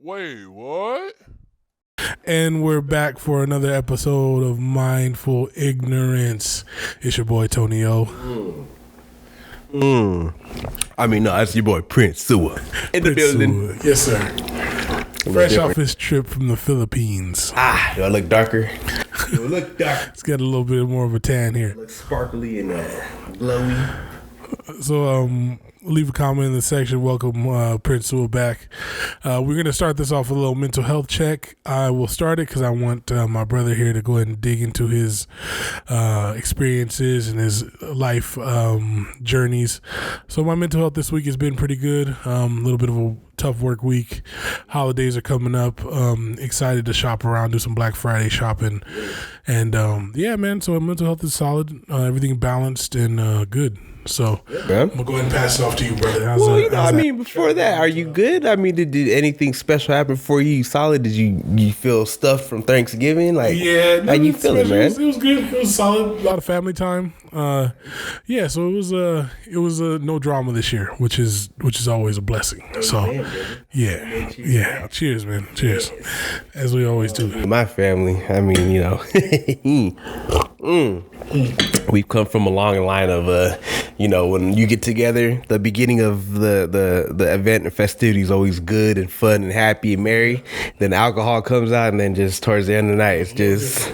Wait, what? And we're back for another episode of Mindful Ignorance. It's your boy Tony O. No, it's your boy Prince Sua in the building. Yes, sir. Fresh off his trip from the Philippines. Do I look darker? Do I look dark? It's got a little bit more of a tan here. Look sparkly and glowy. So, leave a comment in the section. Welcome Prince Sua back. We're going to start this off with a little mental health check. I will start it because I want my brother here to go ahead and dig into his experiences and his life journeys. So my mental health this week has been pretty good. A little bit of a tough work week. Holidays are coming up. Excited to shop around, do some Black Friday shopping. And yeah, man, so mental health is solid. Everything balanced and good. So I'm gonna go ahead and pass it off to you, brother. Before that, are you good? I mean, did anything special happen for you? Solid? Did you feel stuff from Thanksgiving? Like, yeah, how you feeling, man? It was good. It was solid. A lot of family time. Yeah, so it was no drama this year, which is always a blessing. So yeah. Cheers, man. Cheers, as we always do. My family. I mean, we've come from a long line of when you get together, the beginning of the event and festivities is always good and fun and happy and merry. Then alcohol comes out, and then just towards the end of the night, it's just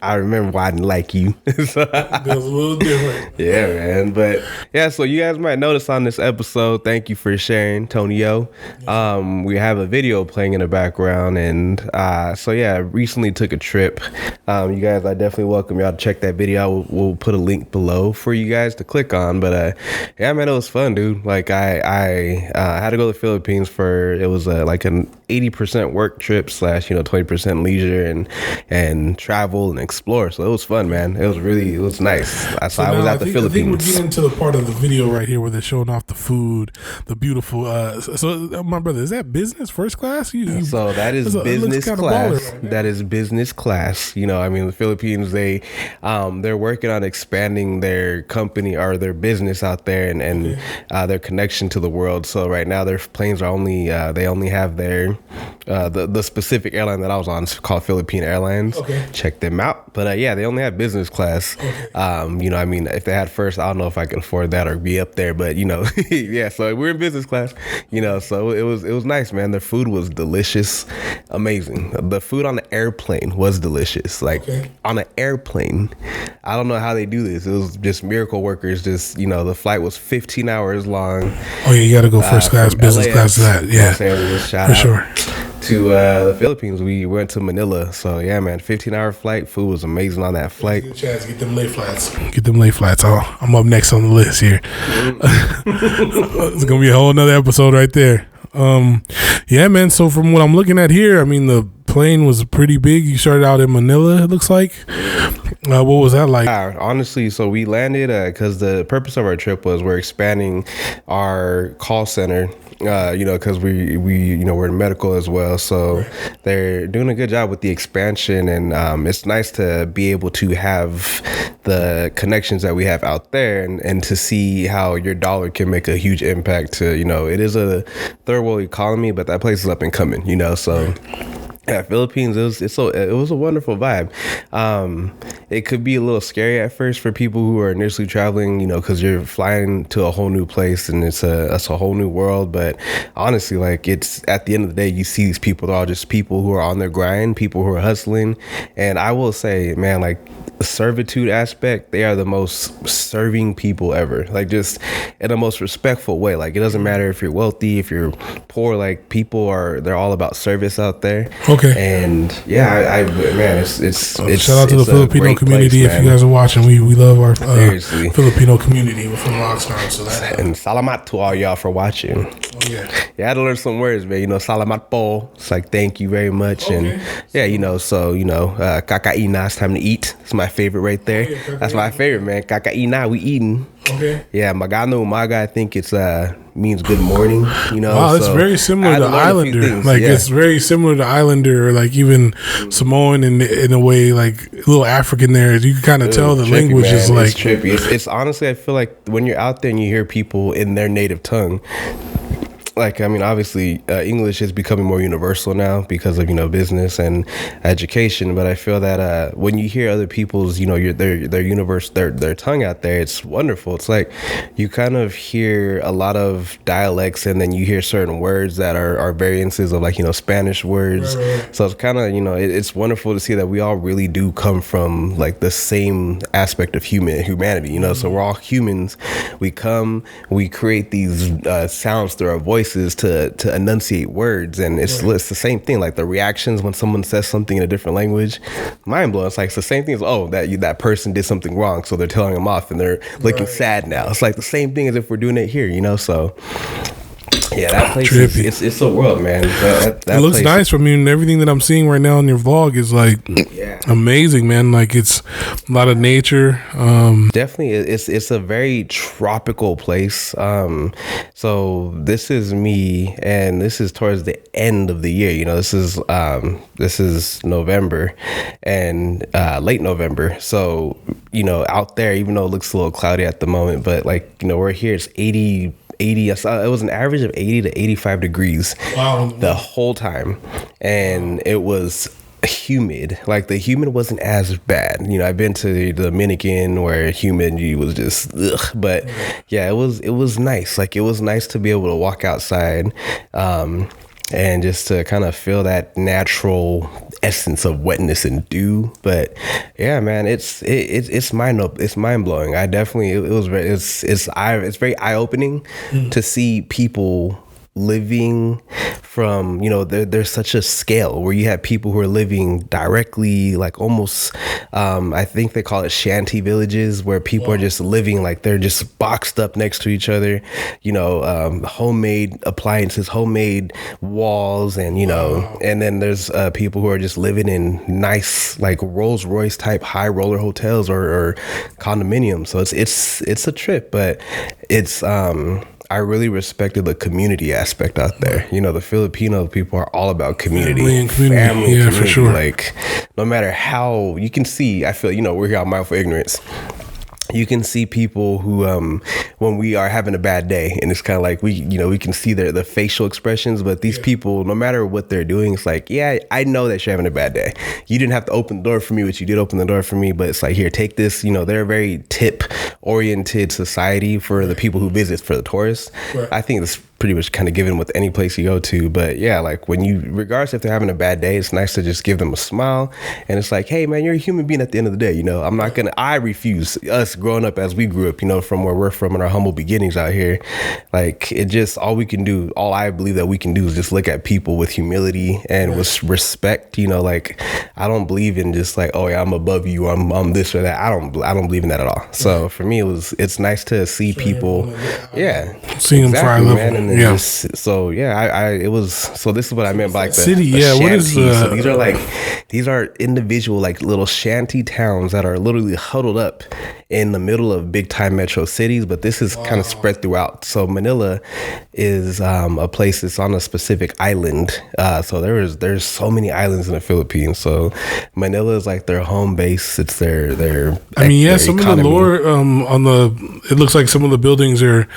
I remember why I didn't like you. So, it was a little different. Yeah, man. But yeah, so you guys might notice on this episode, thank you for sharing, Tony O. We have a video playing in the background, and so yeah, I recently took a trip. You guys, I definitely welcome y'all to check that video. We'll put a link below for you guys to click on. But yeah, man, it was fun, dude. Like I had to go to the Philippines it was like an 80% work trip / 20% leisure and travel and explore. So it was fun, man. It was nice. So I was at the Philippines. I think we're getting into the part of the video right here where they're showing off the food, the beautiful. So my brother, is that business first class? So that is business class. Right, that is business class. The Philippines, they're working on expanding their company or their business out there and their connection to the world. So right now their planes are they only have their the specific airline that I was on is called Philippine Airlines. Okay. Check them out. But yeah, they only have business class. Okay. If they had first, I don't know if I could afford that or be up there. But yeah. So we're in business class. So it was nice, man. The food was delicious, amazing. The food on the airplane was delicious. On an airplane, I don't know how they do this. It was just miracle workers. Just the flight was 15 hours long. Oh yeah, you got to go first class, business class. That shout for sure. To the Philippines, we went to Manila. So yeah, man, 15-hour flight. Food was amazing on that flight. Get them lay flats. I'm up next on the list here. It's gonna be a whole nother episode right there. Yeah, man. So from what I'm looking at here, the plane was pretty big. You started out in Manila, it looks like. What was that like? Honestly, so we landed because the purpose of our trip was we're expanding our call center. Because we're in medical as well, so they're doing a good job with the expansion, and it's nice to be able to have the connections that we have out there, and to see how your dollar can make a huge impact to it is a third world economy, but that place is up and coming, so. Yeah, Philippines, it was a wonderful vibe. It could be a little scary at first for people who are initially traveling, because you're flying to a whole new place and it's a whole new world. But honestly, it's at the end of the day, you see these people, they're all just people who are on their grind, people who are hustling. And I will say, man, the servitude aspect, they are the most serving people ever, just in the most respectful way. It doesn't matter if you're wealthy, if you're poor, they're all about service out there. Okay. And yeah, it's shout out to the Filipino community place, if you guys are watching. We love our Filipino community. We're from Rockstar, so that. And salamat to all y'all for watching. Oh yeah. Yeah, I had to learn some words, man. Salamat po. It's thank you very much. Okay. And yeah, kakaina, it's time to eat. It's my favorite right there. Oh, yeah, that's my favorite, man. Kakaina, we eating. Okay. Yeah, magano umaga, I think it's means good morning. Wow, it's very similar to Islander. It's very similar to Islander, or even Samoan in a way, a little African there. You can kind of tell the language is it's trippy. It's honestly, I feel like when you're out there and you hear people in their native tongue, like, I mean, obviously, English is becoming more universal now because of, business and education. But I feel that when you hear other people's, their universe, their tongue out there, it's wonderful. It's like you kind of hear a lot of dialects, and then you hear certain words that are variances of, like, Spanish words. Right. So it's kind of, it's wonderful to see that we all really do come from, like, the same aspect of humanity, So we're all humans. We create these sounds through our voices to enunciate words, and it's the same thing. Like the reactions when someone says something in a different language, mind blowing. It's like it's the same thing as that person did something wrong, so they're telling them off and they're looking sad now. It's like the same thing as if we're doing it here, So yeah, that place it's a world, man. That it looks nice. I mean, everything that I'm seeing right now in your vlog is like amazing, man. Like it's a lot of nature. Definitely, it's a very tropical place. So this is me, and this is towards the end of the year. This is November and late November. So out there, even though it looks a little cloudy at the moment, but like we're here. It's 80. I saw it was an average of 80 to 85 degrees the whole time, and it was humid. Like the humid wasn't as bad. I've been to the Dominican where humidity was just but yeah, it was nice. Like it was nice to be able to walk outside and just to kind of feel that natural essence of wetness and dew. But yeah, man, it's mind blowing. I definitely it's very eye opening to see people living from there's such a scale where you have people who are living directly, like almost I think they call it shanty villages, where people are just living like they're just boxed up next to each other, homemade appliances, homemade walls, and and then there's people who are just living in nice, like Rolls Royce type high roller hotels or condominiums. So it's a trip, but it's I really respected the community aspect out there. The Filipino people are all about community. Family, yeah, for sure. Like, no matter how, you can see, I feel, we're here on Mindful Ignorance. You can see people who, when we are having a bad day, and it's kind of like we can see the facial expressions, but these people, no matter what they're doing, it's like, yeah, I know that you're having a bad day. You didn't have to open the door for me, but you did open the door for me. But it's like, here, take this. They're a very tip-oriented society for the people who visit, for the tourists. Right. I think it's pretty much kind of given with any place you go to. But yeah, like regardless if they're having a bad day, it's nice to just give them a smile. And it's like, hey man, you're a human being at the end of the day. I refuse, us growing up as we grew up, from where we're from in our humble beginnings out here. Like all I believe that we can do is just look at people with humility and with respect. Like I don't believe in just like, oh yeah, I'm above you, I'm this or that. I don't believe in that at all. So for me, it's nice to see people, seeing them fry level, man. And this is what I meant by like the city. What is so these are individual like little shanty towns that are literally huddled up in the middle of big time metro cities, but this is kind of spread throughout. So Manila is a place that's on a specific island. So there's so many islands in the Philippines. So Manila is like their home base. It's their some economy. Of the lore it looks like some of the buildings are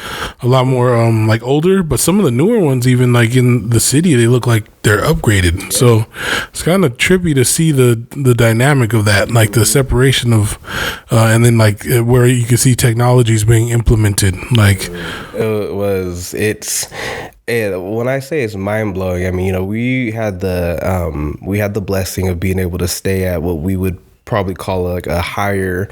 a lot more like older, but some of the newer ones, even like in the city, they look like they're upgraded. Yeah. So it's kind of trippy to see the dynamic of that, like the separation of and then like where you can see technologies being implemented. Like when I say it's mind blowing, I mean, we had the blessing of being able to stay at what we would probably call like a higher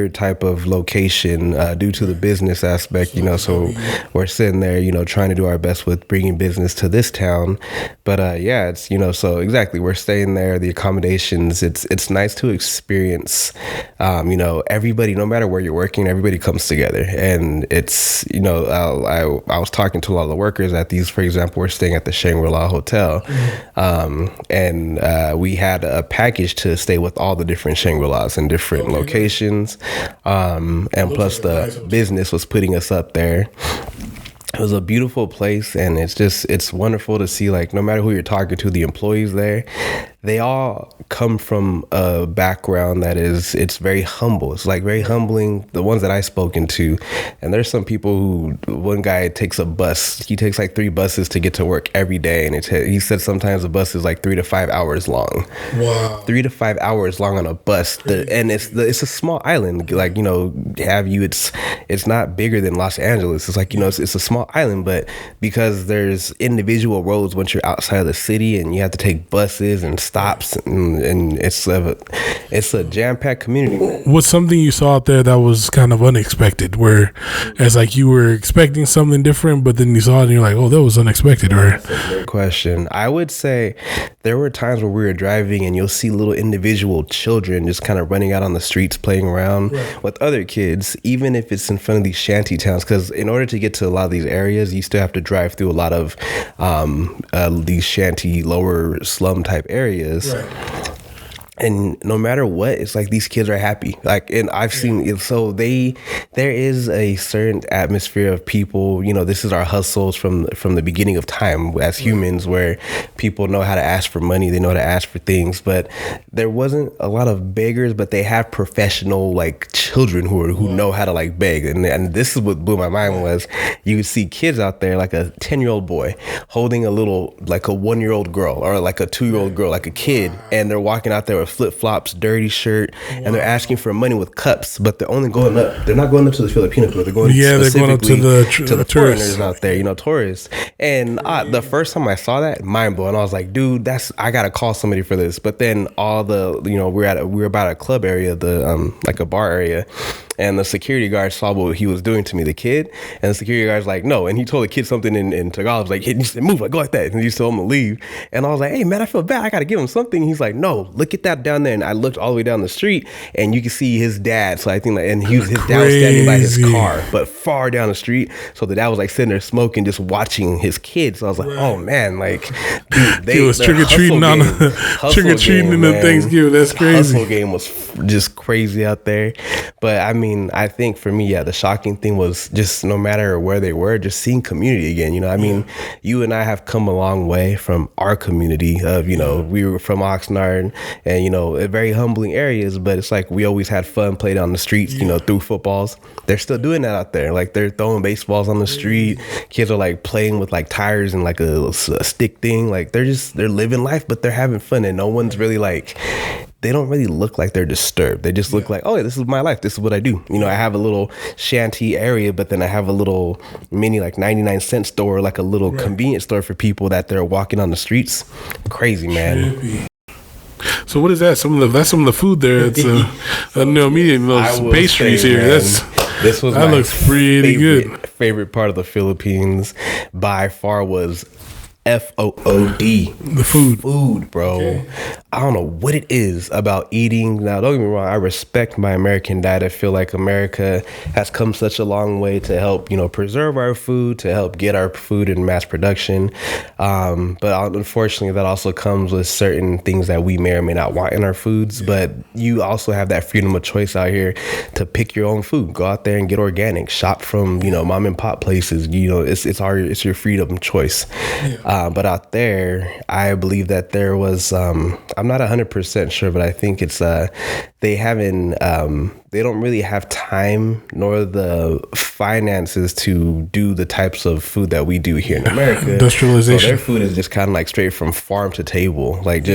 type of location due to the business aspect, so we're sitting there, trying to do our best with bringing business to this town. But it's, so exactly, we're staying there, the accommodations, it's nice to experience, everybody, no matter where you're working, everybody comes together. And it's, I was talking to a lot of the workers at these, for example, we're staying at the Shangri-La Hotel, and we had a package to stay with all the different Shangri-Las in different locations, and plus the business was putting us up there. it was a beautiful place, and it's wonderful to see, like, no matter who you're talking to, the employees there, they all come from a background that it's very humble. It's like very humbling, the ones that I spoken to. And there's some people who, one guy takes a bus, he takes like 3 buses to get to work every day, and he said sometimes the bus is like 3 to 5 hours long. Wow. 3 to 5 hours long on a bus. And it's a small island, like, you know, it's not bigger than Los Angeles. It's like, you know, it's a small island, but because there's individual roads once you're outside of the city, and you have to take buses and stops, and it's a jam-packed community. What's something you saw out there that was kind of unexpected, where it's like you were expecting something different, but then you saw it and you're like, oh, that was unexpected? Or That's a great question. I would say there were times where we were driving and you'll see little individual children just kind of running out on the streets playing around with other kids, even if it's in front of these shanty towns, because in order to get to a lot of these areas, you still have to drive through a lot of these shanty, lower slum type areas. Right. And no matter what, it's like these kids are happy. Like, and I've seen, so there is a certain atmosphere of people, you know, this is our hustles from the beginning of time as humans, where people know how to ask for money, they know how to ask for things. But there wasn't a lot of beggars, but they have professional, like, children who know how to, like, beg. And this is what blew my mind, was you would see kids out there, like a 10-year-old boy holding a little, like a 1-year-old girl, or like a 2-year-old girl, like a kid, and they're walking out there with flip-flops, dirty shirt, and they're asking for money with cups, but they're only going up. They're not going up to the Filipinos, but they're going up to the foreigners out there, you know, tourists. And the first time I saw that, mind blowing. I was like, dude, I gotta call somebody for this. But then all the, you know, we were about a club area, like a bar area, and the security guard saw what he was doing to me, the kid, and the security guard's like, no, and he told the kid something in Tagalog, like, hey, he said, move, like, go like that, and he just told him to leave. And I was like, hey man, I feel bad, I gotta give him something. He's like, no, look at that down there. And I looked all the way down the street, and you can see his dad. So I think, like, and his dad was standing by his car, but far down the street. So the dad was like sitting there smoking, just watching his kids. So I was like, oh man, like, dude, he was trick or treating in the Thanksgiving. That's crazy. Hustle game was just crazy out there. But I mean, I think for me, the shocking thing was just, no matter where they were, just seeing community again. You know, I mean, you and I have come a long way from our community of, you know, we were from Oxnard, and, you know, very humbling areas, but it's like we always had fun, played on the streets, you know, through footballs. They're still doing that out there. Like, they're throwing baseballs on the street. Kids are like playing with like tires and like a stick thing. Like, they're living life, but they're having fun, and no one's really like, they don't really look like they're disturbed. They just look like, oh, this is my life. This is what I do. You know, I have a little shanty area, but then I have a little mini, like, 99-cent store, like a little convenience store for people that they're walking on the streets. Crazy, man. Trippy. So what is that? That's some of the food there. It's those pastries here. Man, this was that looks pretty good. Favorite part of the Philippines by far was FOOD. The food, bro. Okay. I don't know what it is about eating. Now, don't get me wrong, I respect my American diet. I feel like America has come such a long way to help, you know, preserve our food, to help get our food in mass production. But unfortunately, that also comes with certain things that we may or may not want in our foods. But you also have that freedom of choice out here to pick your own food. Go out there and get organic. Shop from, you know, mom and pop places. You know, it's your freedom choice. Yeah. But out there, I believe that there was, I'm not 100% sure, but I think it's, they don't really have time nor the finances to do the types of food that we do here in America. Industrialization. So their food is just kind of like straight from farm to table, like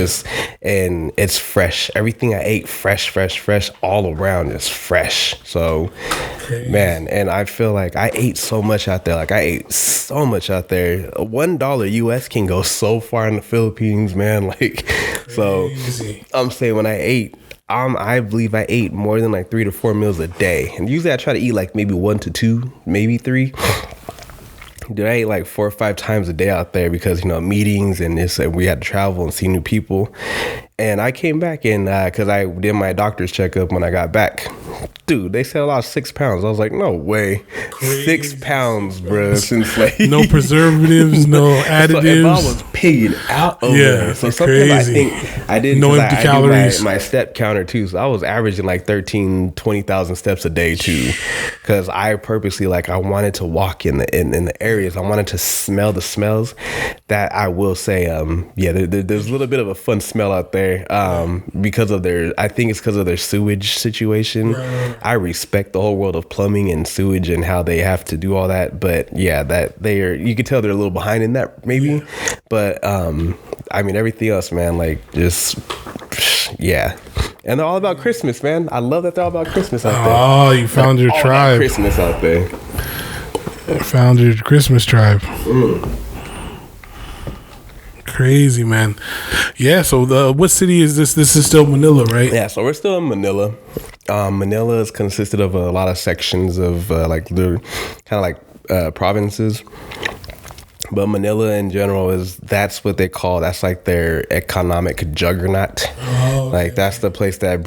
and it's fresh. Everything I ate, fresh, all around is fresh. So, man, and I feel like I ate so much out there. Like, I ate so much out there. $1 US can go so far in the Philippines, man. Like, so I'm saying when I ate, I believe I ate more than like 3 to 4 meals a day. And usually I try to eat like maybe 1 to 2, maybe 3. Dude, I ate like 4 or 5 times a day out there because, you know, meetings and this, and we had to travel and see new people. And I came back and because I did my doctor's checkup when I got back. Dude, they said I lost 6 pounds. I was like, no way. Crazy. 6 pounds, bro. Since like no preservatives, no additives. So if I was pigging out over there. So something I think I did, no empty calories. My step counter too. So I was averaging like 20,000 steps a day too, because I purposely I wanted to walk in the areas. I wanted to smell the smells. That I will say, there's a little bit of a fun smell out there because of I think it's because of their sewage situation. Right. I respect the whole world of plumbing and sewage and how they have to do all that, but yeah, that you can tell they're a little behind in that maybe, but I mean everything else, man, and they're all about Christmas, man. I love that they're all about Christmas out there. Oh, you found your tribe. Christmas out there. Found your Christmas tribe. Crazy, man. Yeah, so what city is this? This is still Manila, right? Yeah, so we're still in Manila. Manila is consisted of a lot of sections of provinces. But Manila in general that's what they call, that's like their economic juggernaut. Oh, okay. That's the place that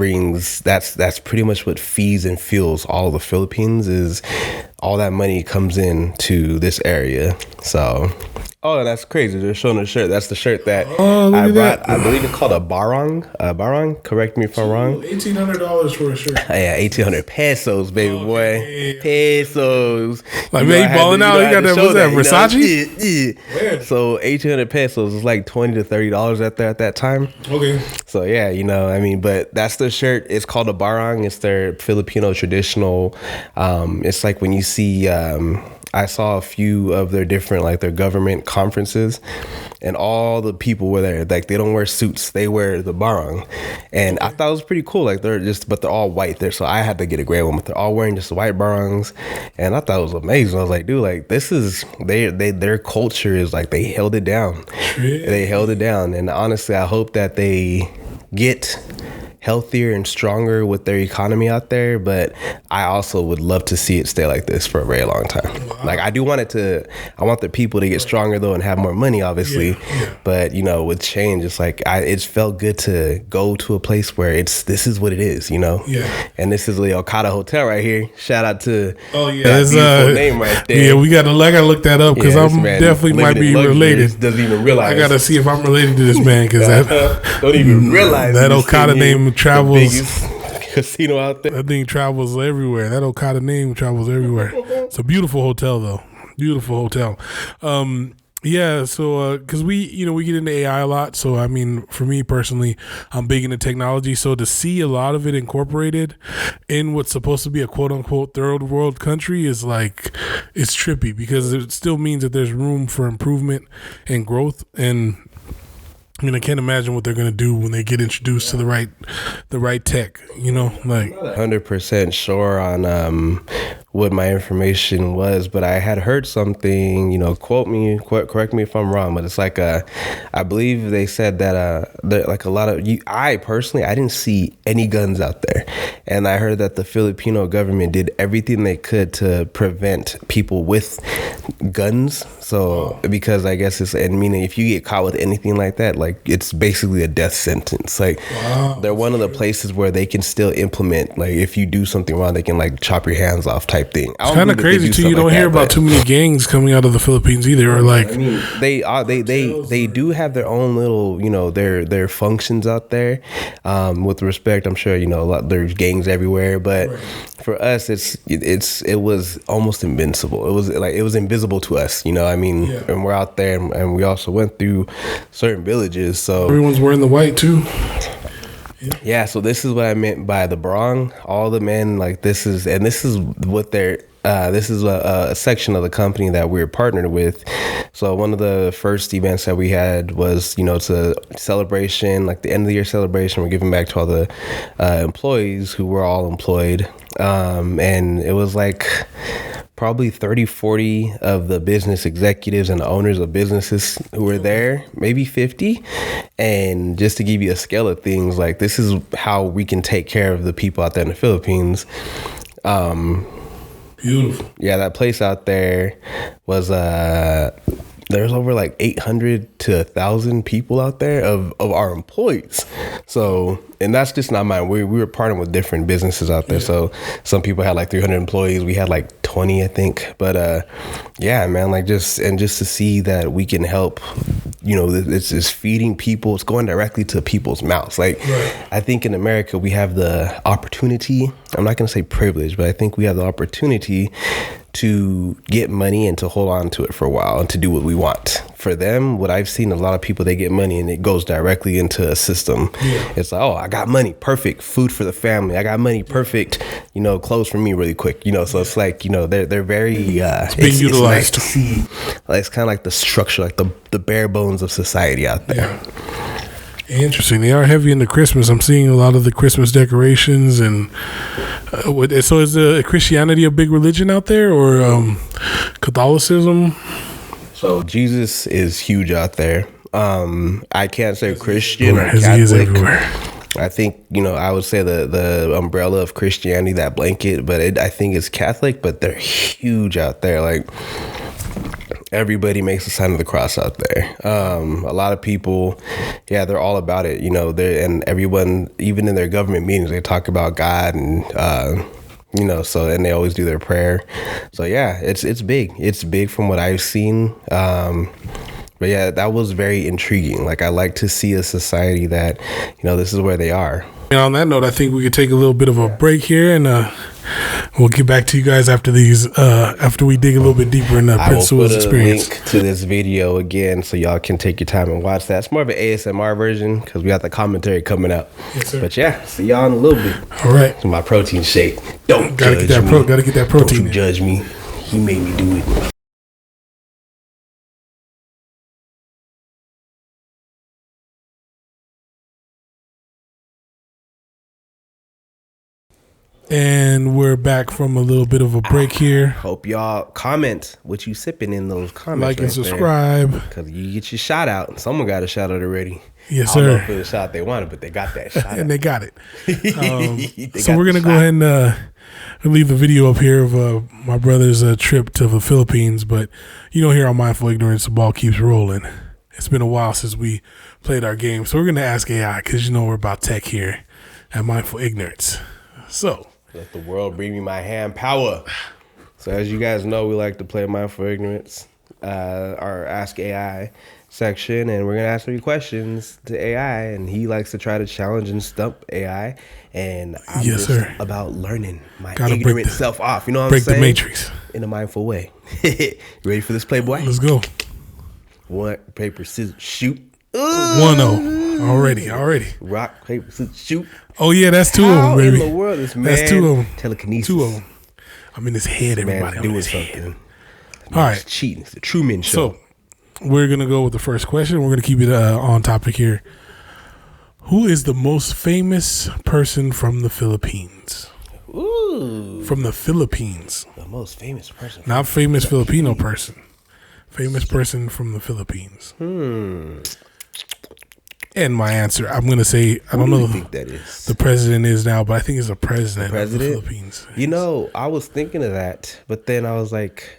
that's pretty much what feeds and fuels all of the Philippines. Is all that money comes in to this area. So that's crazy. They're showing a shirt. That's the shirt that I brought. I believe it's called a barong. Barong. Correct me if I'm wrong. $1,800 for a shirt. Yeah, 1,800 pesos, baby boy. Pesos. Like, man, you balling out. You got that. What's that? Versace. Yeah. So 1,800 pesos is like $20 to $30 at that time. Okay. So yeah, but that's the shirt. It's called a barong. It's their Filipino traditional. It's like when you see. I saw a few of their different, their government conferences, and all the people were there. They don't wear suits; they wear the barong, and I thought it was pretty cool. But they're all white there, so I had to get a gray one. But they're all wearing just white barongs, and I thought it was amazing. I was like, dude, this is their culture is they held it down. Yeah. They held it down, and honestly, I hope that they get healthier and stronger with their economy out there, but I also would love to see it stay like this for a very long time. Wow. I want the people to get stronger though and have more money, obviously. Yeah. But with change, it's it felt good to go to a place where this is what it is, Yeah. And this is the Okada Hotel right here. Shout out to that beautiful name right there. Yeah, I gotta look that up because I'm definitely might be related. Doesn't even realize. I gotta see if I'm related to this man because don't even realize that Okada name travels. Casino out there. That thing travels everywhere. That Okada name travels everywhere. It's a beautiful hotel, though. Beautiful hotel. Yeah, so because we get into AI a lot. So I mean, for me personally, I'm big into technology. So to see a lot of it incorporated in what's supposed to be a quote unquote third world country is it's trippy because it still means that there's room for improvement and growth. And I mean, I can't imagine what they're gonna do when they get introduced to the right tech. 100% sure on what my information was, but I had heard something. Correct me if I'm wrong, but it's I believe they said that a lot of I personally I didn't see any guns out there, and I heard that the Filipino government did everything they could to prevent people with guns. So because I guess meaning if you get caught with anything like that, it's basically a death sentence. They're one of the places where they can still implement if you do something wrong, they can chop your hands off type thing. It's kind of crazy too. You don't hear about too many gangs coming out of the Philippines either. Or they do have their own little their functions out there. With respect, I'm sure there's gangs everywhere, but for us, it was almost invincible. It was invisible to us. And we're out there, and we also went through certain villages. So everyone's wearing the white too. Yeah, so this is what I meant by the barong. All the men this is what they're. This is a section of the company that we're partnered with. So one of the first events that we had was, it's a celebration, the end of the year celebration. We're giving back to all the employees who were all employed. And it was probably 30, 40 of the business executives and the owners of businesses who were there, maybe 50. And just to give you a scale of things, this is how we can take care of the people out there in the Philippines. Beautiful. Yeah, that place out there was there's over 800 to 1,000 people out there of our employees. So, and that's just not mine. We were partnering with different businesses out there. Yeah. So some people had 300 employees. We had 20, I think. But yeah, man, just to see that we can help it's feeding people. It's going directly to people's mouths. Like, I think in America we have the opportunity. I'm not going to say privilege, but I think we have the opportunity to get money and to hold on to it for a while and to do what we want. For them, what I've seen, a lot of people, they get money and it goes directly into a system. Yeah. It's like, oh, I got money, perfect, food for the family. I got money, perfect, clothes for me really quick. So it's like, they're very it's being utilized. It's nice to see. Like, it's kind of like the structure, like the bare bones of society out there. Yeah. Interesting. They are heavy into Christmas. I'm seeing a lot of the Christmas decorations, and so is Christianity a big religion out there, or Catholicism? So Jesus is huge out there. I can't say Christian or Catholic. He is everywhere. I think, I would say the umbrella of Christianity, that blanket, but I think it's Catholic, but they're huge out there. Like, everybody makes the sign of the cross out there. A lot of people, they're all about it. And everyone, even in their government meetings, they talk about God and, and they always do their prayer. So it's big. It's big from what I've seen. But yeah, that was very intriguing. Like, I like to see a society that, this is where they are. And on that note, I think we could take a little bit of a break here, and we'll get back to you guys after after we dig a little bit deeper into Prince Sua's experience. Link to this video again, so y'all can take your time and watch that. It's more of an ASMR version because we got the commentary coming up. Yes, sir. But see y'all in a little bit. All right. So my protein shake. Gotta get that protein. Don't you judge me. He made me do it. And we're back from a little bit of a break here. Hope y'all comment what you sipping in those comments. Like and subscribe. Because you get your shout out. Someone got a shout out already. Yes, sir. I don't know if it was a shout they wanted, but they got that shout out. And they got it. So we're going to go ahead and leave the video up here of my brother's trip to the Philippines. But, here on Mindful Ignorance, the ball keeps rolling. It's been a while since we played our game. So we're going to ask AI because, we're about tech here at Mindful Ignorance. So... let the world bring me my hand power. So as you guys know, we like to play Mindful Ignorance, our Ask AI section, and we're going to ask some questions to AI, and he likes to try to challenge and stump AI, and I'm about learning my ignorant self off. You know what I'm saying? Break the matrix. In a mindful way. You ready for this, Playboy? Let's go. One, paper, scissors, shoot. 1-0. Already. Rock, paper, scissors, shoot. Oh, yeah, that's 2 of them, baby. How in the world is man? That's 2 of them. Telekinesis. 2 of them. I'm in his head, everybody. Man, doing something. All right. Cheating. It's the Truman Show. So, we're going to go with the first question. We're going to keep it on topic here. Who is the most famous person from the Philippines? Ooh. From the Philippines. The most famous person. Not famous Filipino person. Famous person from the Philippines. And my answer, I'm going to say, I don't know who do you think that is? The president is now, but I think it's the president of the Philippines. I was thinking of that, but then I was like,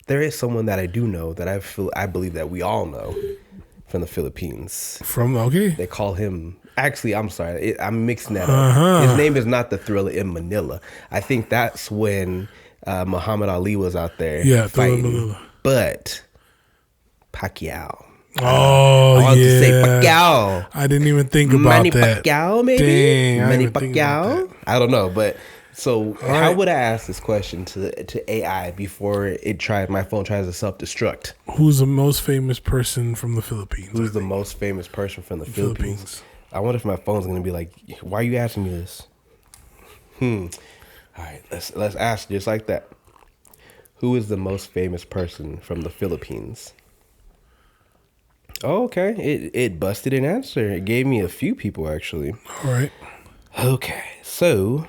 there is someone that I do know that I believe that we all know from the Philippines. They call him, actually, I'm sorry, I'm mixing that up. His name is not the Thriller in Manila. I think that's when Muhammad Ali was out there fighting. But Pacquiao. Oh, I want to say Pacquiao. I didn't even think about Manny that. Pacquiao, maybe? Dang, Manny Pacquiao? I don't know, but so how would I ask this question to AI before my phone tries to self-destruct? Who's the most famous person from the Philippines? Who's the most famous person from the Philippines? I wonder if my phone's going to be like, why are you asking me this? All right, let's ask just like that. Who is the most famous person from the Philippines? Oh, okay. It busted an answer. It gave me a few people, actually. All right. Okay. So,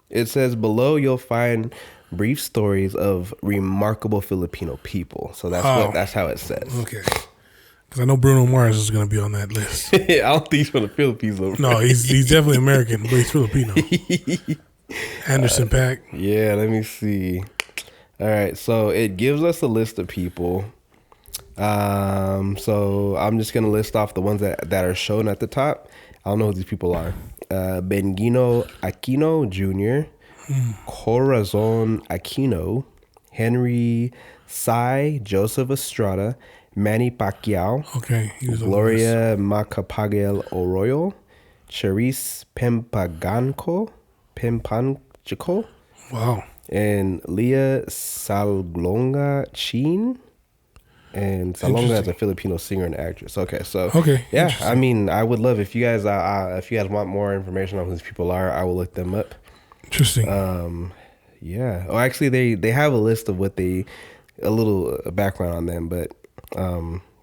it says below you'll find brief stories of remarkable Filipino people. So that's how it says. Okay. Because I know Bruno Mars is going to be on that list. I don't think he's from the Philippines. No, he's definitely American, but he's Filipino. Anderson .Paak. Yeah, let me see. All right. So, it gives us a list of people. So I'm just going to list off the ones that are shown at the top. I don't know who these people are. Benigno Aquino Jr., Corazon Aquino, Henry Sai, Joseph Estrada, Manny Pacquiao, Okay, he was on the list. Gloria Macapagal Arroyo, Charisse Pimpanchico, Wow. and Leah Salonga Chin. And Salonga is Interesting. a Filipino singer and actress. Okay, so Okay, yeah, interesting. I mean, I would love if you guys want more information on who these people are, I will look them up. Interesting. Yeah. Oh, actually, they have a list of a little background on them, but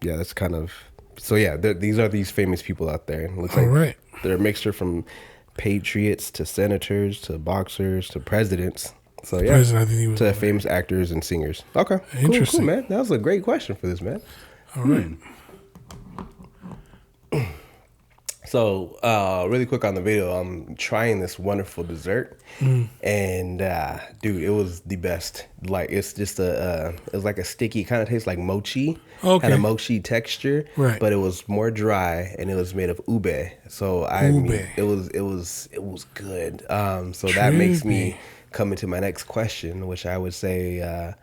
yeah, that's kind of so. Yeah, these famous people out there. It looks All like right. they're a mixture from patriots to senators to boxers to presidents. So yeah, President, I think he was to on there. famous actors and singers. Okay, Interesting. cool, man. That was a great question for this, man. All right. So, really quick on the video, I'm trying this wonderful dessert, and dude, it was the best. Like, it's just it's like a sticky, kind of tastes like mochi, Okay. kind of mochi texture, Right. but it was more dry, and it was made of ube. So I Ube. mean, it was good. So that makes me Trippy. come into my next question, which I would say.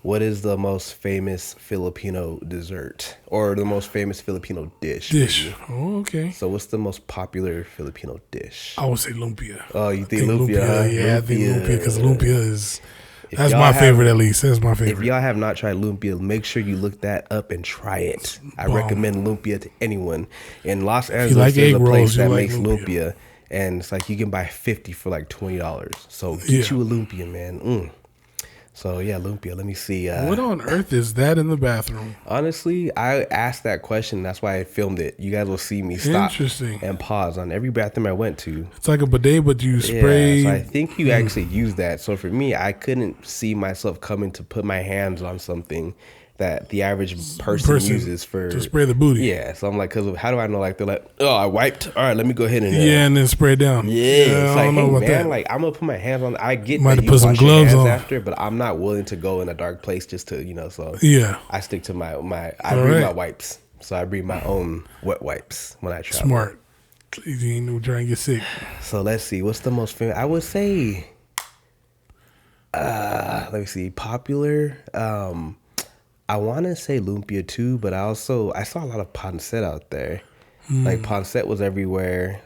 What is the most famous Filipino dessert or the most famous Filipino dish? Dish. Oh, okay. So what's the most popular Filipino dish? I would say lumpia. Oh, you think lumpia? Huh? Yeah, I think lumpia because lumpia is that's y'all my have- favorite at least. That's my If favorite. y'all have not tried lumpia, make sure you look that up and try it. I Bomb. recommend lumpia to anyone. In Los Angeles, like there's egg a rolls, place you that like makes lumpia. lumpia, and it's like you can buy 50 for like $20. So get Yeah. you a lumpia, man. So yeah, lumpia. Let me see. What on earth is that in the bathroom? Honestly, I asked that question. That's why I filmed it. You guys will see me stop Interesting. and pause on every bathroom I went to. It's like a bidet, but you spray. Yeah, so I think you actually use that. So for me, I couldn't see myself coming to put my hands on something that the average person uses for to spray the booty. Yeah, so I'm like, because how do I know? Like they're like, oh, I wiped. All right, let me go ahead and Yeah, and then spray it down. yeah. It's I like, don't know hey about man, that. like I'm gonna put my hands on. I get Might that have you put some wash your gloves hands on. after, but I'm not willing to go in a dark place just to So Yeah, I stick to my I All bring my right. wipes. So I bring my own wet wipes when I travel. smart. You ain't no trying to get sick. So let's see. What's the most famous? I would say, let me see. Popular. I want to say lumpia too, but I saw a lot of pancit out there. Like pancit was everywhere.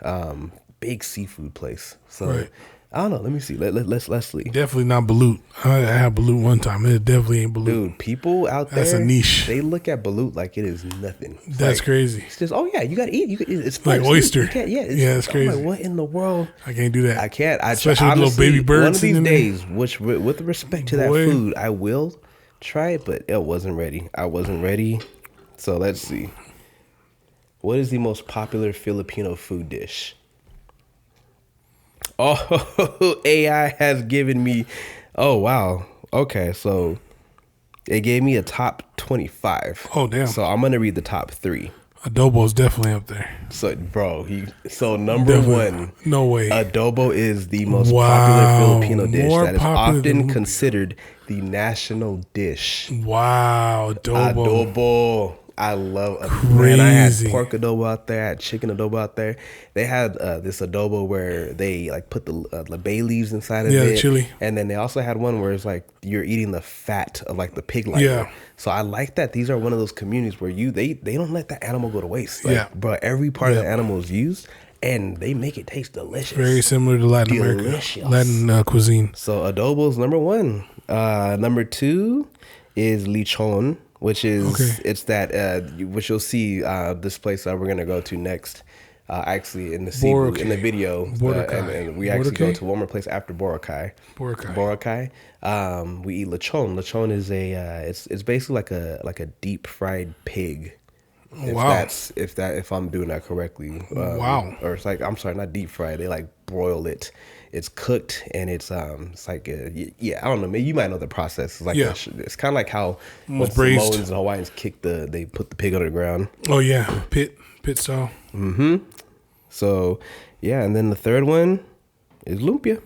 Big seafood place. So Right. I don't know. Let me see. Let's see. Definitely not balut. I had balut one time. It definitely ain't balut. Dude, people out there, That's a niche. They look at balut like it is nothing. It's That's like, crazy. It's just, oh yeah, you gotta eat. It's Like first. oyster. You can't, yeah, It's I'm crazy. like, what in the world? I can't do that. I can't. Especially with honestly, little baby birds One of these in there. days, which with respect to that Boy. food, I will try it, but it wasn't ready. I wasn't ready. So let's see. What is the most popular Filipino food dish? Oh, AI has given me. Oh wow. Okay, so it gave me a top 25. Oh, damn. So I'm gonna read the top 3. Adobo's definitely up there. So bro, number Definitely. one. No way. Adobo is the most Wow. popular Filipino dish More that is popular than often lumpia. considered the national dish. Wow, adobo. Adobo. I love man, I had Crazy. pork adobo out there, I had chicken adobo out there. They had this adobo where they like put the bay leaves inside of Yeah, it. the chili. And then they also had one where it's like you're eating the fat of like the pig liver. Yeah. So I like that these are one of those communities where they don't let that animal go to waste. Like, Yeah. bro, every part of Yeah. the animal is used and they make it taste delicious. Very similar to Latin Delicious. America, Latin cuisine. So adobo's number one. Number 2 is lechon, which is Okay. it's that which you'll see this place that we're gonna go to next. Actually, in the Boracay. in the video, Boracay. and we actually go Boracay? to one more place after Boracay. Boracay. We eat lechon. Lechon is it's basically like a deep fried pig. Wow. If I'm doing that correctly. Wow. Or it's like, I'm sorry, not deep fried. They like broil it. It's cooked and it's like I don't know. Maybe you might know the process. It's like Yeah. it's kind of like how when braised. Samoans and Hawaiians they put the pig under the ground. Oh yeah, pit style. So yeah, and then the third one is lumpia.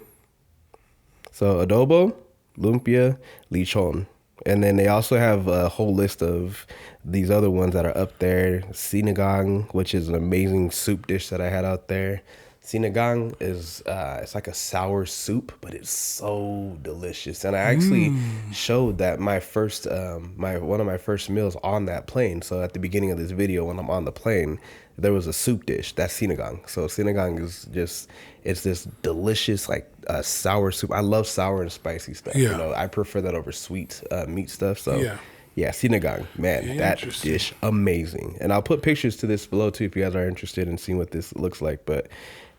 So adobo, lumpia, lechon. And then they also have a whole list of these other ones that are up there. Sinigang, which is an amazing soup dish that I had out there. Sinigang is it's like a sour soup, but it's so delicious. And I actually showed that my first one of my first meals on that plane. So at the beginning of this video, when I'm on the plane, there was a soup dish. That's sinigang. So sinigang is just it's this delicious like sour soup. I love sour and spicy stuff. Yeah. You know, I prefer that over sweet meat stuff. So Yeah. yeah, sinigang, man, that dish amazing. And I'll put pictures to this below too if you guys are interested in seeing what this looks like. But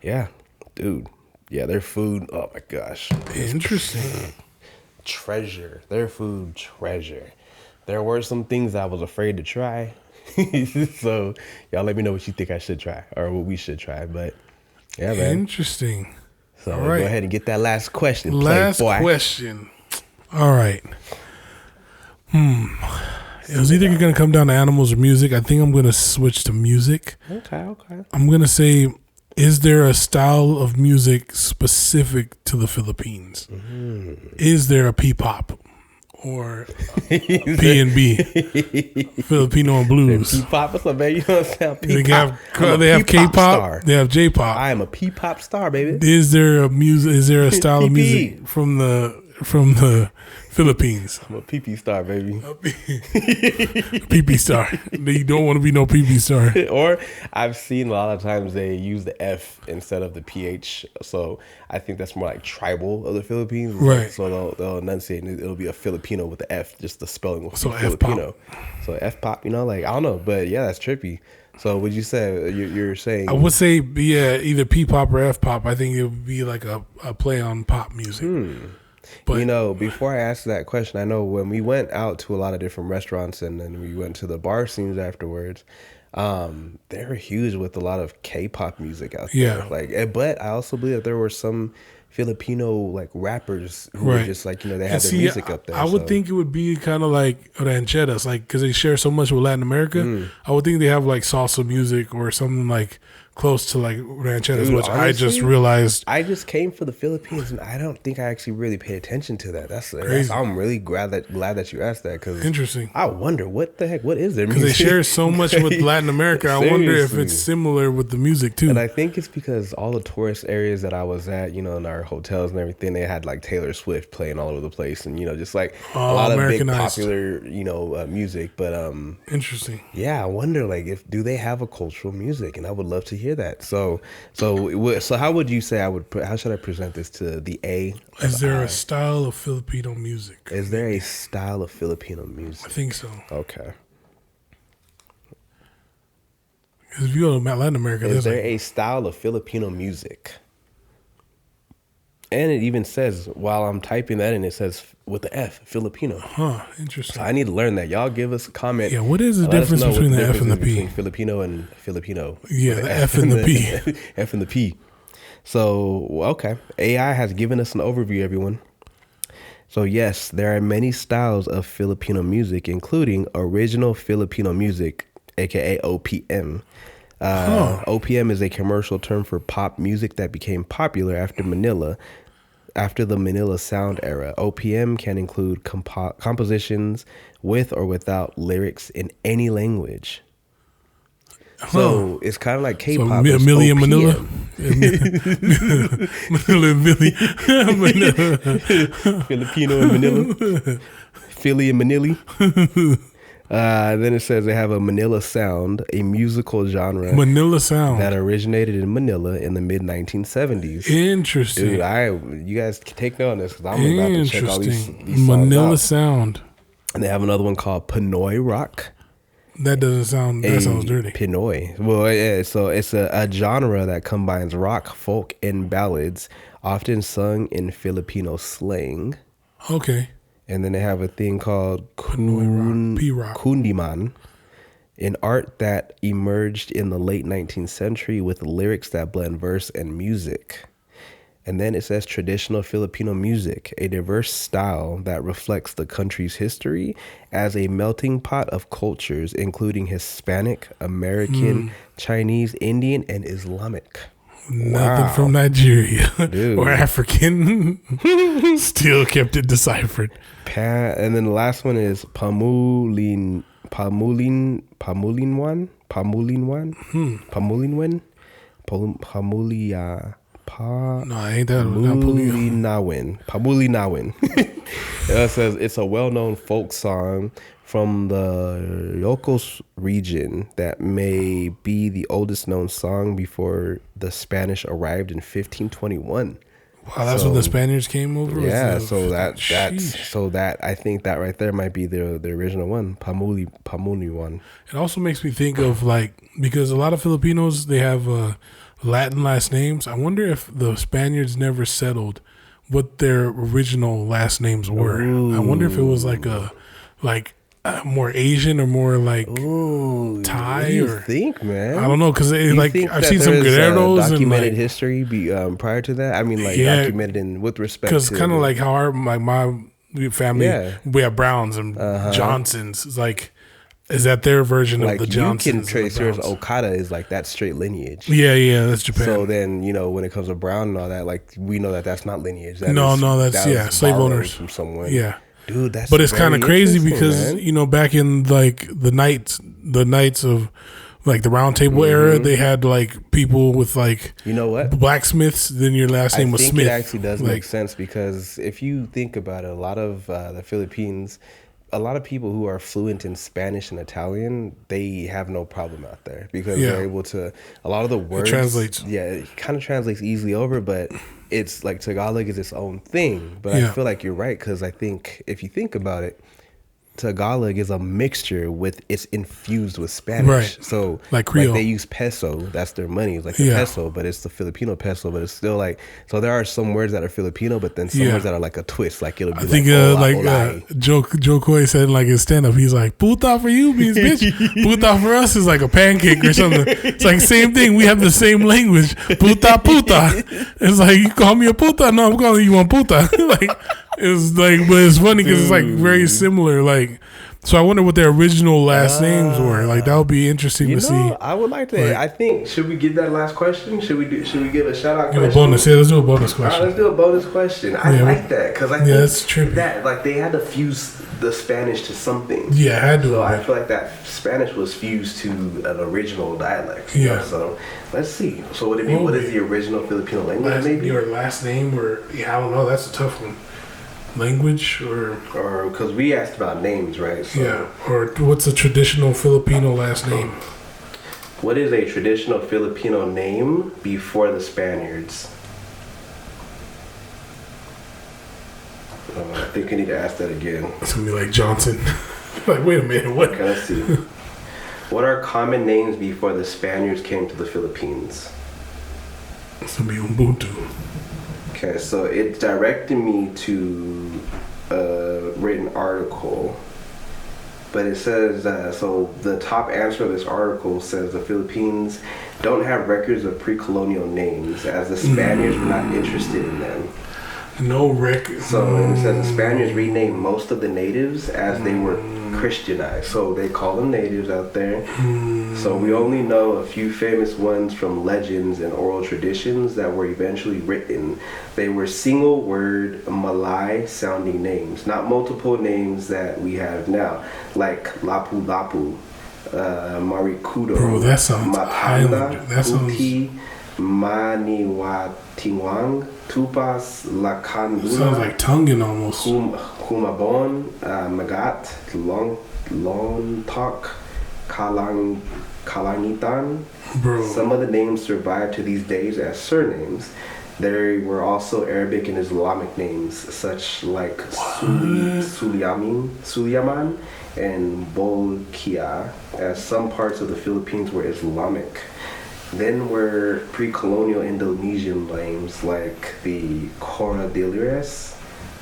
yeah, dude, yeah, their food. Oh my gosh, Interesting. treasure. Their food treasure. There were some things I was afraid to try. So y'all let me know what you think I should try or what we should try. But yeah, man. Interesting. So All right. go ahead and get that last question. Last question. All right. It was either going to come down to animals or music. I think I'm going to switch to music. Okay. I'm going to say, is there a style of music specific to the Philippines? Is there a P-pop or P&B, Filipino and blues? P-pop, what's up, man? You know what I'm saying? They have K-pop. They have J-pop. I am a P-pop star, baby. Is there a music? Is there a style of music from the Philippines? I'm a PP star, baby. PP star. You don't want to be no PP star. Or I've seen a lot of times they use the F instead of the PH. So I think that's more like tribal of the Philippines. Right. So they'll enunciate and it'll be a Filipino with the F, just the spelling will be So Filipino. F-pop. So F-pop, you know, like, I don't know. But yeah, that's trippy. So would you say, you're saying? I would say, yeah, either P-pop or F-pop. I think it would be like a play on pop music. But, you know, before I ask that question, I know when we went out to a lot of different restaurants and then we went to the bar scenes afterwards, they're huge with a lot of K-pop music out there. Yeah. Like, but I also believe that there were some Filipino like rappers who were just like, you know, they had their music up there. I would think it would be kind of like rancheras, like because they share so much with Latin America. I would think they have like salsa music or something like close to like rancheras, Dude, which honestly, I just realized. I just came for the Philippines, and I don't think I actually really paid attention to that. That's I'm really glad that you asked that because Interesting. I wonder what the heck, what is their Because music? they share so much with Latin America. I wonder if it's similar with the music too. And I think it's because all the tourist areas that I was at, you know, in our hotels and everything, they had like Taylor Swift playing all over the place, and you know, just like a lot of big popular, you know, music. But interesting. yeah, I wonder like do they have a cultural music, and I would love to hear that. So how would you say how should I present this to the A? Is there a style of Filipino music? Is there a style of Filipino music? I think so. Okay. Because if you go to Latin America, is there a style of Filipino music? And it even says, while I'm typing that in, it says with the F, Filipino. Huh, interesting. So I need to learn that. Y'all give us a comment. Yeah, what is the difference between the F and the P? Filipino and Filipino. Yeah, the F and the P. F and the P. So, okay. AI has given us an overview, everyone. So, yes, there are many styles of Filipino music, including original Filipino music, aka OPM. OPM is a commercial term for pop music that became popular after the Manila sound era. OPM can include compositions with or without lyrics in any language. So it's kind of like K-pop. So Milli and Manila? Manila and Milli. Filipino and Manila. Philly and Manila. Then it says they have a Manila sound, a musical genre. Manila sound that originated in Manila in the mid 1970s. Interesting. Dude, you guys take note on this because I'm about to check all these Manila songs sound. And they have another one called Pinoy rock. That doesn't sound. That sounds dirty. Pinoy. Well, yeah, so it's a genre that combines rock, folk, and ballads, often sung in Filipino slang. Okay. And then they have a thing called kundiman, an art that emerged in the late 19th century with lyrics that blend verse and music. And then it says traditional Filipino music, a diverse style that reflects the country's history as a melting pot of cultures, including Hispanic, American, Chinese, Indian, and Islamic. Nothing from Nigeria or African. Still kept it deciphered. And then the last one is Pamulinwan. Pamulia. No, ain't that Pamuli? Nawin. It says it's a well-known folk song from the Yokos region that may be the oldest known song before the Spanish arrived in 1521. Wow, that's when the Spaniards came over. Yeah, I think that right there might be the original one, Pamuli one. It also makes me think of because a lot of Filipinos, they have Latin last names. I wonder if the Spaniards never settled what their original last names were. Ooh. I wonder if it was more Asian or more Thai. What do you think, man? I don't know, because I've seen some Guerreros documented history prior to that. I mean, documented with respect. Because kind of like how my family, we have Browns and Johnsons. It's is that their version of the Johnsons? You can trace yours. Okada is that straight lineage. Yeah, that's Japan. So then, when it comes to Brown and all that, we know that that's not lineage. That's slave owners from someone. Yeah. Dude, that's but it's kind of crazy because back in the knights of the Round Table era, they had people with blacksmiths. Then your last name was Smith. It actually does make sense because if you think about it, a lot of the Philippines, a lot of people who are fluent in Spanish and Italian, they have no problem out there because they're able to. A lot of the words it translates. Yeah, it kind of translates easily over, but it's Tagalog is its own thing. But I feel like you're right because I think if you think about it, Tagalog is a mixture it's infused with Spanish. Right. So Creole. They use peso, that's their money. It's the peso, but it's the Filipino peso, but it's still so there are some words that are Filipino, but then some words that are a twist. It'll be I think Joe Coy said in his stand-up, he's puta for you means bitch. Puta for us is a pancake or something. It's same thing. We have the same language. Puta. It's you call me a puta. No, I'm calling you a puta. It's but it's funny because it's very similar. So I wonder what their original last names were. That would be interesting to see. I would like to. I think should we give that last question? Should we give a shout out? Give a bonus. Yeah, let's do a bonus question. All right, let's do a bonus question. I like that because I think that's trippy. That they had to fuse the Spanish to something. Yeah, I had to. So I feel like that Spanish was fused to an original dialect. Yeah. So let's see. So would it be what is the original Filipino language? Maybe your last name or I don't know. That's a tough one. Language or because we asked about names, right? So, or what's a traditional Filipino last name? What is a traditional Filipino name before the Spaniards? I think I need to ask that again. It's gonna be Johnson. Wait a minute, what? Okay, let's see. What are common names before the Spaniards came to the Philippines? It's gonna be Ubuntu. Okay, so it directed me to a written article, but it says, so the top answer of this article says the Philippines don't have records of pre-colonial names as the Spaniards were not interested in them. No records. So it says the Spaniards renamed most of the natives as they were Christianized. So they call them natives out there. So we only know a few famous ones from legends and oral traditions that were eventually written. They were single word Malay sounding names, not multiple names that we have now, like Lapu Lapu, Marikudo, Bro, that sounds Matanda, Uti, Maniwatiwang, Tupas, Lakanduna. Sounds like Tongan almost. Humabon, Magat, Lontok, Kalangitan. Bro. Some of the names survive to these days as surnames. There were also Arabic and Islamic names, such like Sulyaman and Bolkia, as some parts of the Philippines were Islamic. Then were pre-colonial Indonesian names like the Coradilleras,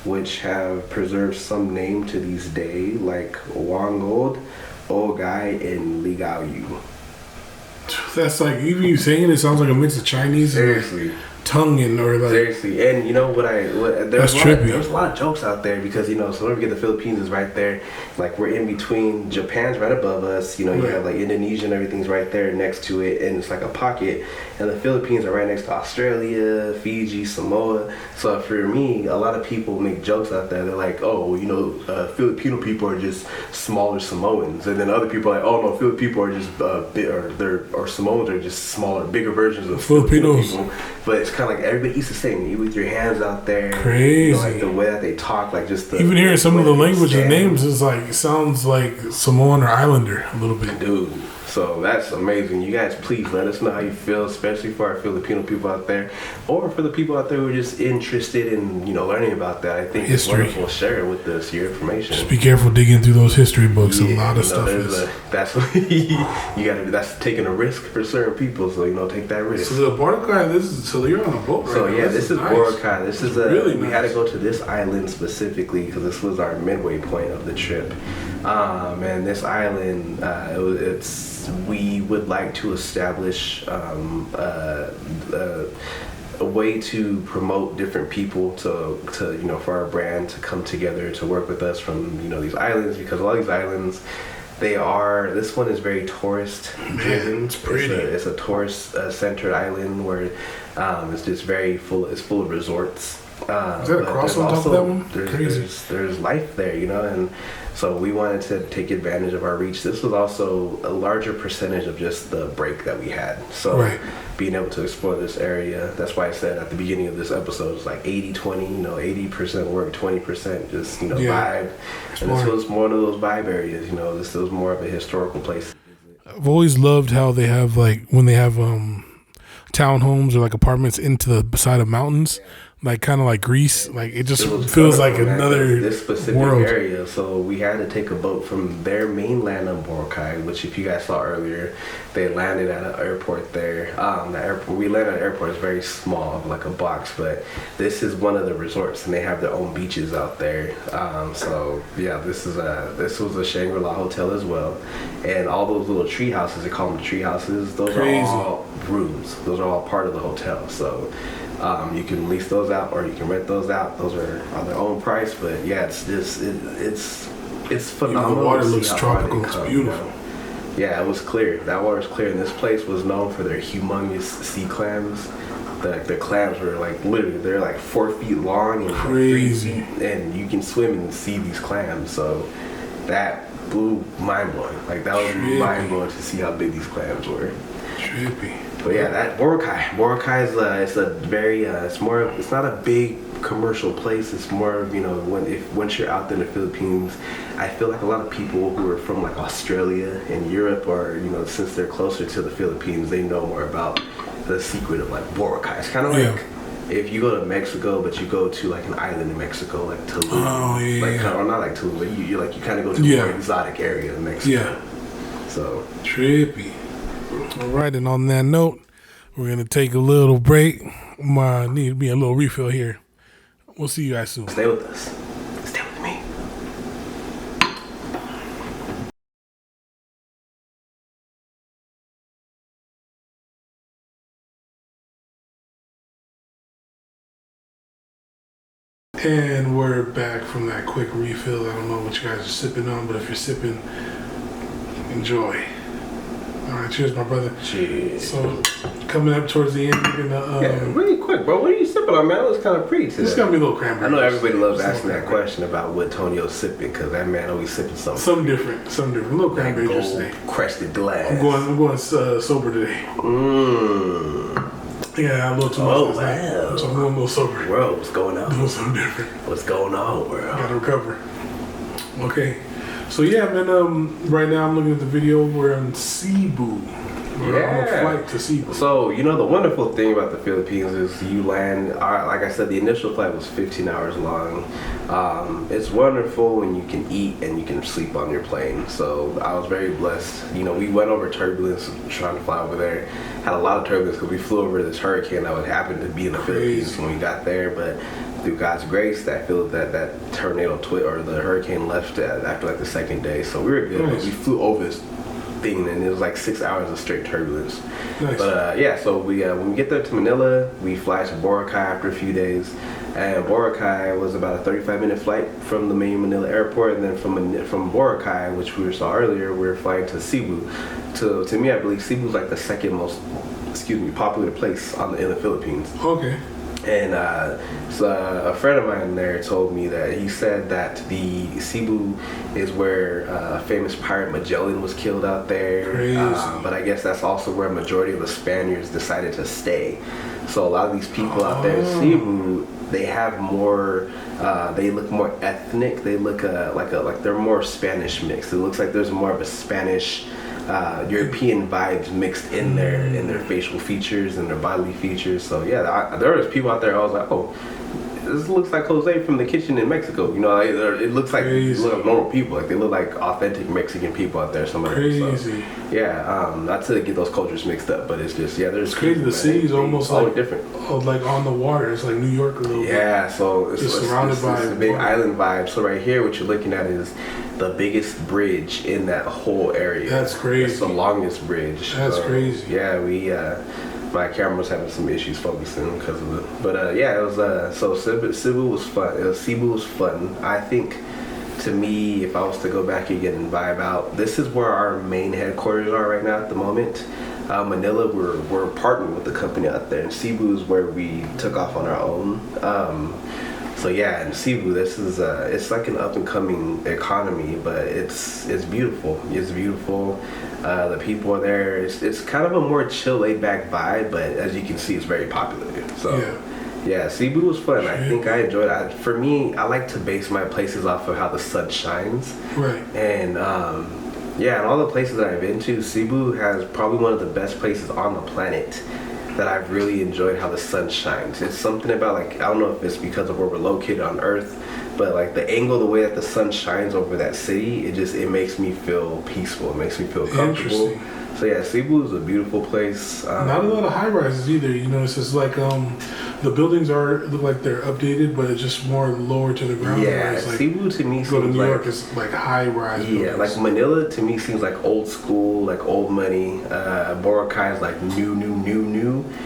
which have preserved some name to this day, like Wangod, Ogai, and Ligaoyu. That's even you saying it sounds like a mix of Chinese Seriously. and tonguing or like. Seriously, and you know what That's trippy. There's a lot of jokes out there because so don't forget the Philippines is right there. Like we're in between. Japan's right above us. You have like Indonesia and everything's right there next to it, and it's like a pocket. And the Philippines are right next to Australia, Fiji, Samoa. So for me, a lot of people make jokes out there. They're like, oh, Filipino people are just smaller Samoans, and then other people are like, oh no, Filipino people are just or Samoans are just smaller, bigger versions of Filipinos. Filipino people. But it's kind of like everybody eats the same. You with your hands out there. Crazy. Like the way that they talk, like just even hearing some of the language and names is like sounds like Samoan or Islander a little bit. Dude. So that's amazing. You guys, please let us know how you feel, especially for our Filipino people out there, or for the people out there who are just interested in learning about that. I think history. It's wonderful. Share it with us, your information. Just be careful digging through those history books. A lot of stuff is. That's what you got to. That's taking a risk for certain people. So take that risk. So the Boracay, so you're on a boat, right? So yeah, this is nice. Boracay. This is really we nice. had to go to this island specifically because this was our midway point of the trip. And this island, we would like to establish a way to promote different people to for our brand to come together to work with us from these islands, because a lot of these islands, this one is very tourist driven. It's pretty. It's a tourist centered island where it's just it's full of resorts. Is that a cross on top of that one? There's life there, and so we wanted to take advantage of our reach. This was also a larger percentage of just the break that we had. So being able to explore this area, that's why I said at the beginning of this episode, it's like 80-20, 80% work, 20% just, vibe. And this was one of those vibe areas, this was more of a historical place. I've always loved how they have, like, when they have townhomes or like apartments into the side of mountains. Like kind of like Greece, like it just feels like another this specific world. Area. So we had to take a boat from their mainland on Boracay, which if you guys saw earlier, they landed at an airport there. The airport we landed at an airport is very small, like a box, but this is one of the resorts, and they have their own beaches out there. So yeah, this was a Shangri-La hotel as well, and all those little tree houses, they call them tree houses. Those are all rooms. Those are all part of the hotel. So. You can lease those out or you can rent those out. Those are on their own price, but yeah, it's phenomenal. The water looks tropical. It's beautiful. Yeah, it was clear. That water's clear, and this place was known for their humongous sea clams. The clams were like literally, they're like 4 feet long and crazy, and you can swim and see these clams. So that blew mind blowing. Like that was mind blowing to see how big these clams were. Trippy. But yeah, that Boracay is it's a very it's not a big commercial place. It's more of once you're out there in the Philippines, I feel like a lot of people who are from like Australia and Europe, or since they're closer to the Philippines, they know more about the secret of like Boracay. It's kind of like if you go to Mexico, but you go to like an island in Mexico, like Tulum. Oh yeah. Like or not like Tulum, but you kind of go to a more exotic area in Mexico. Yeah. So trippy. All right, and on that note, we're gonna take a little break. Need to be a little refill here. We'll see you guys soon. Stay with us. Stay with me. And we're back from that quick refill. I don't know what you guys are sipping on, but if you're sipping, enjoy. All right, cheers, my brother. Cheers. So, coming up towards the end, we're gonna really quick, bro. What are you sipping on, man? It looks kind of pretty today. This is gonna be a little cranberry. I know everybody loves asking that question about what Tonio's sipping, because that man always sipping something. Something different. A little cranberry juice today. Crested glass. I'm going sober today. Yeah, a little too much. Oh wow. So I'm going a little sober. Bro, what's going on? Doing something different. What's going on, bro? Gotta recover. Okay. So yeah, man. Right now I'm looking at the video. We're in Cebu. We're on a flight to Cebu. So the wonderful thing about the Philippines is you land. Like I said, the initial flight was 15 hours long. It's wonderful when you can eat and you can sleep on your plane. So I was very blessed. We went over turbulence trying to fly over there. Had a lot of turbulence because we flew over this hurricane that would happen to be in the Philippines when we got there, but. Through God's grace, that tornado or the hurricane left after like the second day, so we were good. Nice. We flew over this thing, and it was like 6 hours of straight turbulence. Nice. But yeah, so we when we get there to Manila, we fly to Boracay after a few days. And Boracay was about a 35-minute flight from the main Manila airport, and then from Boracay, which we saw earlier, we were flying to Cebu. To me, I believe Cebu is like the second most, popular place in the Philippines. Okay. And so a friend of mine there told me that he said that the Cebu is where a famous pirate Magellan was killed out there. Crazy. But I guess that's also where a majority of the Spaniards decided to stay. So a lot of these people out there in Cebu, they have more. They look more ethnic. They look like they're more Spanish mixed. It looks like there's more of a Spanish. European vibes mixed in their facial features and their bodily features. So yeah, there was people out there. I was like, oh, this looks like Jose from the kitchen in Mexico. You know, it looks like normal people. Like they look like authentic Mexican people out there. Some of them. Crazy. So, yeah, not to get those cultures mixed up, but it's just there's crazy. The city's almost like different. Like on the water. It's like New York a little bit. Yeah, so it's surrounded by a big island vibe. So right here, what you're looking at is the biggest bridge in that whole area. That's crazy. It's the longest bridge. That's crazy. Yeah, my camera was having some issues focusing because of it. But yeah, it was so Cebu was fun. Cebu was fun. I think to me, if I was to go back again and vibe out, this is where our main headquarters are right now at the moment. Manila, we're partnered with the company out there, and Cebu is where we took off on our own. So yeah, in Cebu, this is it's like an up and coming economy, but it's beautiful. It's beautiful. The people are there. It's kind of a more chill, laid back vibe, but as you can see, it's very popular. So yeah, Cebu was fun. I think I enjoyed it. For me, I like to base my places off of how the sun shines. Right. And yeah, and all the places that I've been to, Cebu has probably one of the best places on the planet that I've really enjoyed how the sun shines. It's something about, like, I don't know if it's because of where we're located on Earth, but like the angle, the way that the sun shines over that city, it makes me feel peaceful. It makes me feel comfortable. Interesting. So yeah, Cebu is a beautiful place. Not a lot of high rises either. You know, it's just like the buildings look like they're updated, but it's just more lower to the ground. Yeah, like, Cebu to me go to seems New like, York is like high rise. Yeah, buildings. like Manila to me seems like old school, like old money. Boracay is like new,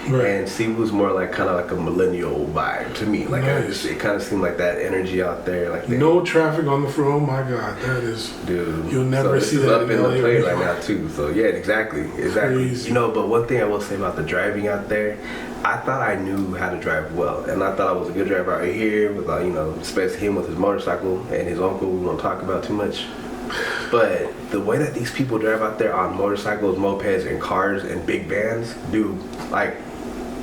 right. And Cebu's more like kind of like a millennial vibe to me. Like Nice. it kind of seemed like that energy out there. Like no traffic on the front. Oh my God, that is. Dude, You'll never see this is that up in in the LA play before. right now too. So yeah, exactly. Crazy. You know, but one thing I will say about the driving out there, I thought I knew how to drive well, and I thought I was a good driver out here with, especially him with his motorcycle and his uncle. We won't talk about too much. But the way that these people drive out there on motorcycles, mopeds, and cars and big vans, dude, like,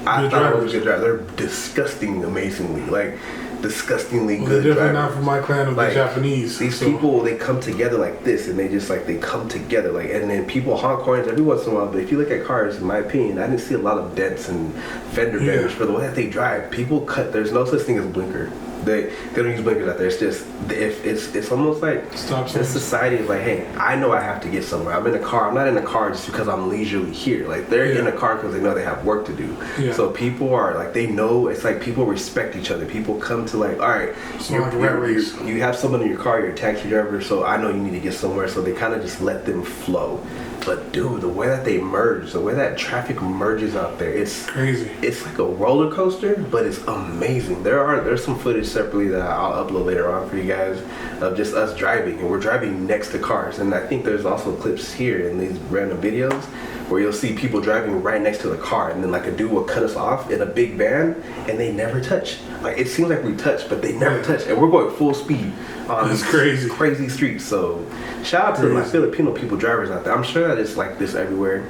I thought I was a good driver. They're disgusting, amazingly, disgustingly good They're definitely drivers. not from my clan of the Japanese. These people, they come together like this, and they come together and then people honk horns every once in a while. But if you look at cars, in my opinion, I didn't see a lot of dents and fender benders for the way that they drive. People cut. There's no such thing as a blinker. They don't use blinkers out there. It's just it's almost like this society is like, hey, I know I have to get somewhere. I'm in a car. I'm not in a car just because I'm leisurely here. Like they're in a car because they know they have work to do. Yeah. So people are like, they know. It's like people respect each other. People come to like, all right, you have someone in your car. You're a taxi driver, so I know you need to get somewhere. So they kind of just let them flow. But dude, the way that they merge, the way that traffic merges out there, it's crazy. It's like a roller coaster, but it's amazing. There's some footage separately that I'll upload later on for you guys of just us driving, and we're driving next to cars. And I think there's also clips here in these random videos where you'll see people driving right next to the car, and then like a dude will cut us off in a big van, and they never touch. Like it seems like we touch, but they never touch, and we're going full speed on these crazy streets. So shout out to my Filipino people drivers out there. I'm sure that it's like this everywhere.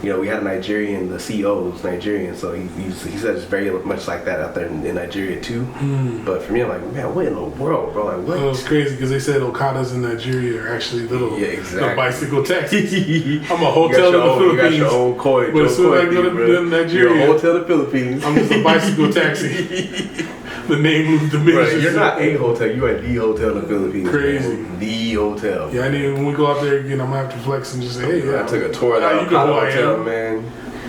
You know, we had a Nigerian, the CEO was Nigerian, so he said it's very much like that out there in Nigeria too. But for me, I'm like, man, what in the world, bro? Like, what? Well, it's crazy because they said Okadas in Nigeria are actually little bicycle taxis. I'm a hotel in the Philippines. You got your own coin. But as soon as I go to Nigeria, you're a hotel in the Philippines. I'm just a bicycle taxi. The name moved diminishes. Right, you're not a hotel, you are the hotel in the Philippines. Crazy. Man. The hotel. Yeah, when we go out there again, I'm gonna have to flex and just say, hey, I took a tour of that hotel, man.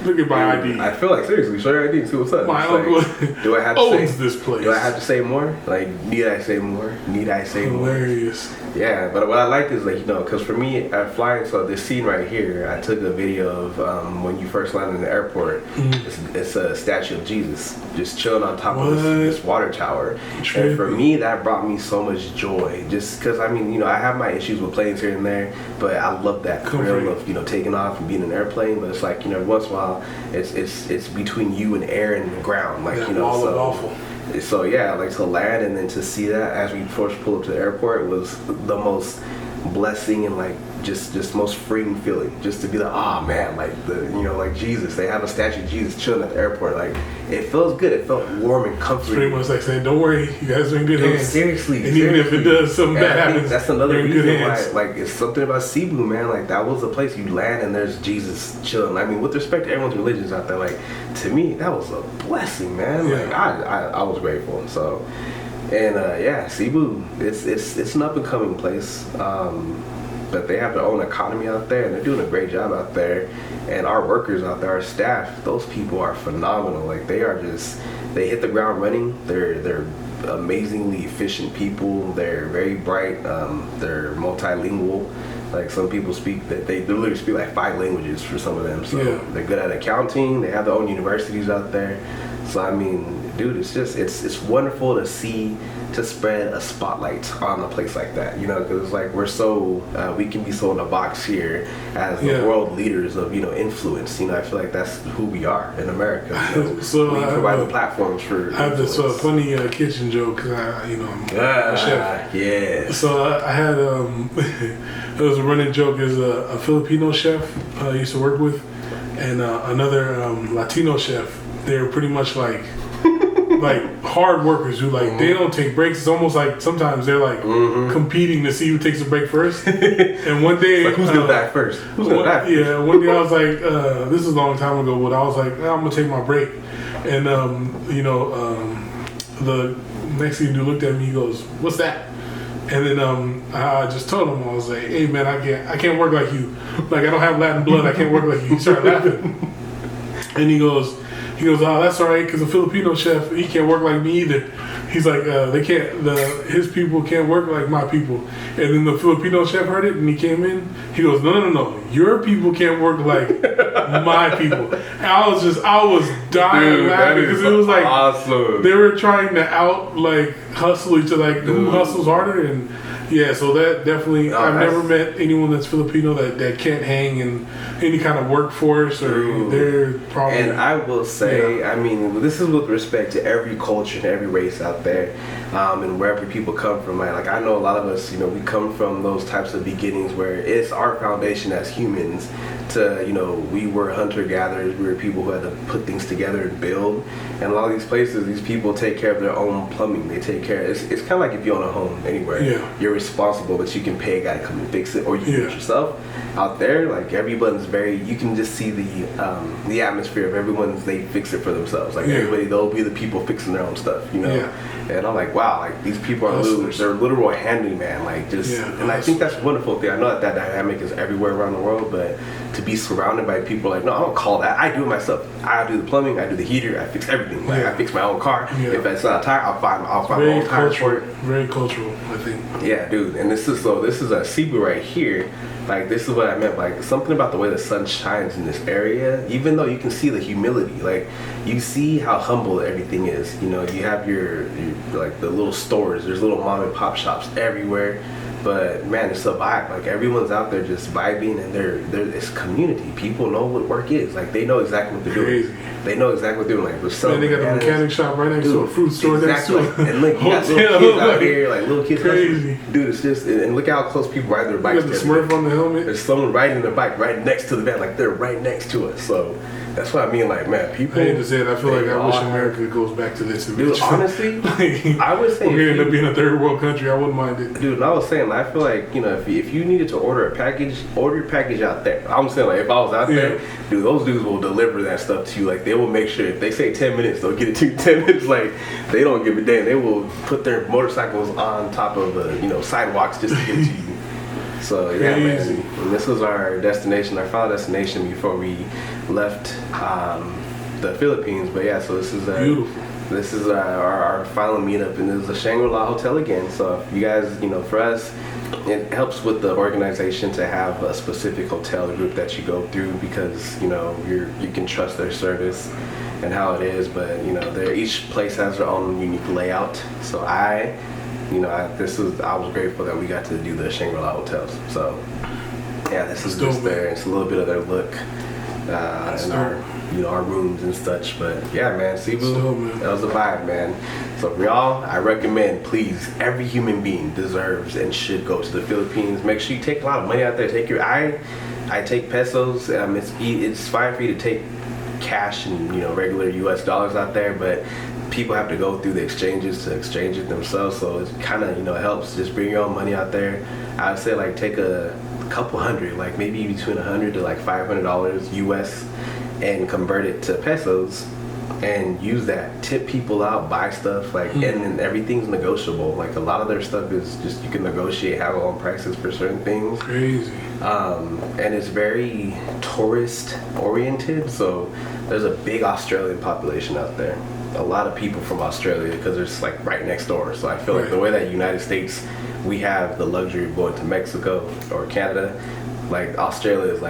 Look at my ID. I feel like seriously, show your ID and see what's up. My It's uncle like, do I have to owns say this place. Do I have to say more? Like, need I say more? Need I say more? Hilarious. Yeah, but what I like is like, you know, because for me, at flying, so this scene right here, I took a video of when you first land in the airport. It's a statue of Jesus just chilling on top of this water tower. Trippy. And for me, that brought me so much joy. Just because, I mean, you know, I have my issues with planes here and there, but I love that thrill of, you know, taking off and being in an airplane. But it's like, you know, once in a while, it's between you and air and the ground, like, that you know. wall of So, awful. so yeah, like to land and then to see that as we first pull up to the airport was the most blessing and like just most freeing feeling. Just to be like, oh man, like the, you know, like Jesus, they have a statue of Jesus chilling at the airport. Like it feels good. It felt warm and comforting. It's pretty much like saying, don't worry, you guys are in good hands. Seriously. And even if it does something bad happens, that's another you're in good reason hands. why, like, it's something about Cebu, man. Like that was the place you land and there's Jesus chilling. I mean, with respect to everyone's religions out there, like to me that was a blessing, man. Yeah. Like I was grateful. So, and yeah, Cebu, it's an up and coming place. But they have their own economy out there, and they're doing a great job out there. And our workers out there, our staff, those people are phenomenal. Like they hit the ground running. They're amazingly efficient people. They're very bright. They're multilingual. Like some people speak that they literally speak like 5 languages for some of them. So they're good at accounting. They have their own universities out there. So I mean, dude, it's wonderful to see, to spread a spotlight on a place like that, you know, because it's like we can be so in a box here as the world leaders of, you know, influence. You know, I feel like that's who we are in America. You know? So we provide the platforms for. I have this funny kitchen joke because I'm a chef. Yeah. So I had it was a running joke. There's a Filipino chef I used to work with, and another Latino chef. They're pretty much like hard workers who like they don't take breaks. It's almost like sometimes they're like competing to see who takes a break first. And one day, like, who's gonna die first? Who's gonna die first? Yeah, one day I was like, this is a long time ago, but I was like, I'm gonna take my break. And you know, the next thing you looked at me, he goes, "What's that?" And then I just told him, I was like, "Hey man, I can't work like you. Like I don't have Latin blood. I can't work like you." He started laughing, and he goes, "Oh, that's all right, because a Filipino chef, he can't work like me either." He's like, his people can't work like my people. And then the Filipino chef heard it, and he came in. He goes, no, your people can't work like my people. And I was dying laughing because it was like awesome. They were trying to hustle each other, like who hustles harder. And yeah, so that definitely, I've never met anyone that's Filipino that can't hang in any kind of workforce or they're probably. And I will say, I mean, this is with respect to every culture and every race out there, and wherever people come from. Like I know a lot of us, you know, we come from those types of beginnings where it's our foundation as humans. To, you know, we were hunter-gatherers, we were people who had to put things together and build. And a lot of these places, these people take care of their own plumbing. They take care, it's kind of like if you own a home anywhere. Yeah. You're responsible, but you can pay a guy to come and fix it, or you can do it yourself. Out there, like everyone's you can just see the atmosphere of everyone's, they fix it for themselves. Like everybody, they'll be the people fixing their own stuff, you know? Yeah. And I'm like, wow, like these people are they're literal handyman, like just, and I think that's a wonderful thing. I know that dynamic is everywhere around the world, but to be surrounded by people like, no, I don't call that. I do it myself. I do the plumbing. I do the heater. I fix everything. Like I fix my own car. If it's not a tire, I'll find my own tire for it. Very cultural, I think. Yeah, dude. And this is a Cebu right here. Like this is what I meant. Like something about the way the sun shines in this area. Even though you can see the humility, like you see how humble everything is. You know, you have your like the little stores. There's little mom and pop shops everywhere. But man, it's a vibe. Like everyone's out there just vibing, and it's community. People know what work is. Like they know exactly what they're doing. They know exactly what they're doing. Like we're selling. They got the mechanic shop right next to a fruit store next to it. And look, you got little kids out here, like little kids. Crazy, dude. It's just, and look how close people ride their bikes. You got the Smurf on the helmet. There's someone riding their bike right next to the van. Like they're right next to us. So that's what I mean. Like man, people. I hate to say it. I feel like I wish America goes back to this. Dude, honestly, I would say we're gonna end up being a third world country. I wouldn't mind it. Dude, and I was saying, I feel like, you know, if you needed to order a package, order your package out there. I'm saying, like, if I was out there, dude, those dudes will deliver that stuff to you. Like, they will make sure, if they say 10 minutes, they'll get it to you 10 minutes. Like, they don't give a damn. They will put their motorcycles on top of, sidewalks just to get it to you. So yeah, man. And this was our destination, our final destination before we left the Philippines. But yeah, so this is Beautiful. This is our final meetup, and this is the Shangri-La Hotel again. So if you guys, for us, it helps with the organization to have a specific hotel group that you go through because you can trust their service and how it is. But each place has their own unique layout. So I was grateful that we got to do the Shangri-La hotels. So yeah, this is just it's a little bit of their look and our rooms and such. But yeah, man, Cebu, that was a vibe, man. So for y'all, I recommend, please, every human being deserves and should go to the Philippines. Make sure you take a lot of money out there. I take pesos. It's fine for you to take cash and regular U.S. dollars out there, but people have to go through the exchanges to exchange it themselves. So it kind of helps. Just bring your own money out there. I would say take a couple hundred, maybe between $100 to $500 US, and convert it to pesos and use that. Tip people out, buy stuff, and then everything's negotiable. A lot of their stuff is just you can negotiate, have your own prices for certain things. Crazy. And it's very tourist oriented, so there's a big Australian population out there. A lot of people from Australia because it's right next door. So I feel like the way that United States, we have the luxury of going to Mexico or Canada, Australia is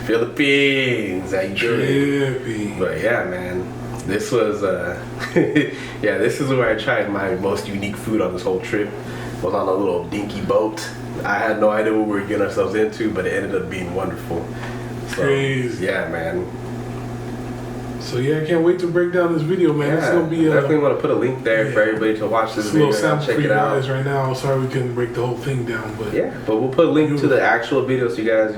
Philippines. How you doing? But yeah, man, this was this is where I tried my most unique food on this whole trip. Was on a little dinky boat. I had no idea what we were getting ourselves into, but it ended up being wonderful. So, crazy. Yeah, man. So yeah, I can't wait to break down this video, man. Yeah, it's gonna be definitely want to put a link there for everybody to watch this video and check it out. Right now, sorry we couldn't break the whole thing down, but we'll put a link to the actual video so you guys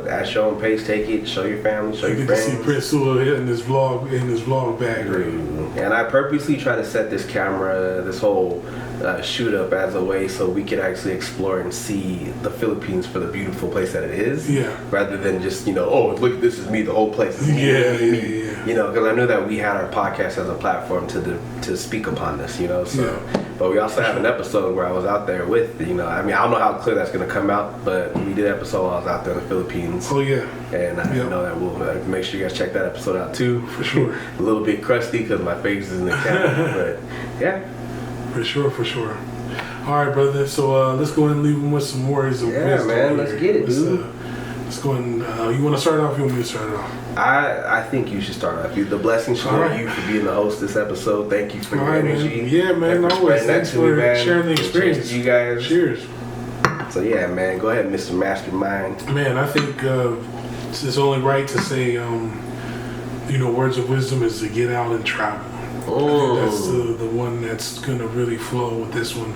at your own pace, take it, show your family, show your friends. You can see Prince Sua in his vlog bag. And I purposely try to set this camera, this whole shoot up as a way so we could actually explore and see the Philippines for the beautiful place that it is. Yeah. Rather than just oh look, this is me, the whole place is me. Because I knew that we had our podcast as a platform to speak upon this. But we also have an episode where I was out there with I don't know how clear that's going to come out, but we did an episode while I was out there in the Philippines. Oh yeah. And I know that we'll make sure you guys check that episode out too. For sure. A little bit crusty because my face is in the camera, but yeah. For sure. All right, brother. So let's go ahead and leave them with some words of wisdom. Yeah, man. Let's get it, dude. Let's go and you want to start off? You want me to start off? I think you should start off. The blessing should go to you for being the host this episode. Thank you for your energy. Man. Yeah, man. Always. Thanks for sharing the experience. You guys. Cheers. So yeah, man. Go ahead, Mr. Mastermind. Man, I think it's only right to say, words of wisdom is to get out and travel. I think that's the one that's gonna really flow with this one.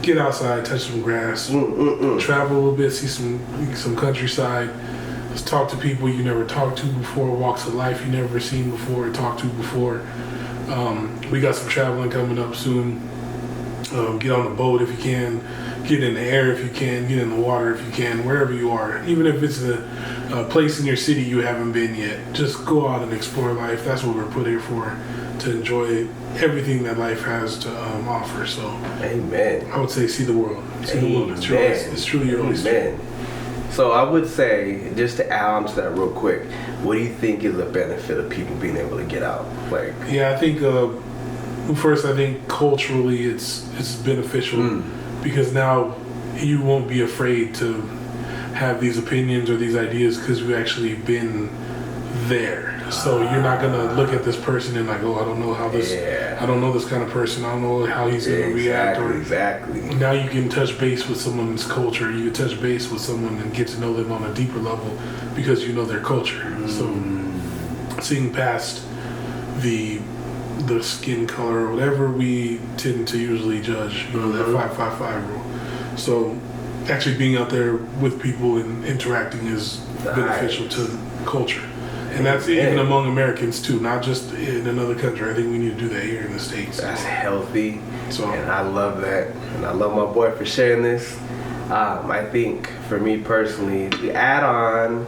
Get outside, touch some grass, travel a little bit, see some countryside. Let's talk to people you never talked to before, walks of life you never seen before, talked to before. We got some traveling coming up soon. Get on the boat if you can, get in the air if you can, get in the water if you can, wherever you are. Even if it's a place in your city you haven't been yet, just go out and explore life. That's what we're put here for, to enjoy everything that life has to offer. So, amen. I would say see the world. See the world. It's truly your oyster. So I would say, just to add on to that real quick, what do you think is the benefit of people being able to get out? Yeah, I think first, I think culturally it's beneficial because now you won't be afraid to have these opinions or these ideas because you've actually been there. So you're not gonna look at this person and I don't know how this. Yeah. I don't know this kind of person. I don't know how he's gonna react. Exactly. Now you can touch base with someone's culture. You can touch base with someone and get to know them on a deeper level because you know their culture. So seeing past the skin color or whatever we tend to usually judge, that 555 rule. So actually being out there with people and interacting is beneficial to culture. And that's even among Americans too, not just in another country. I think we need to do that here in the States. That's healthy. And I love that. And I love my boy for sharing this. I think for me personally, the add-on,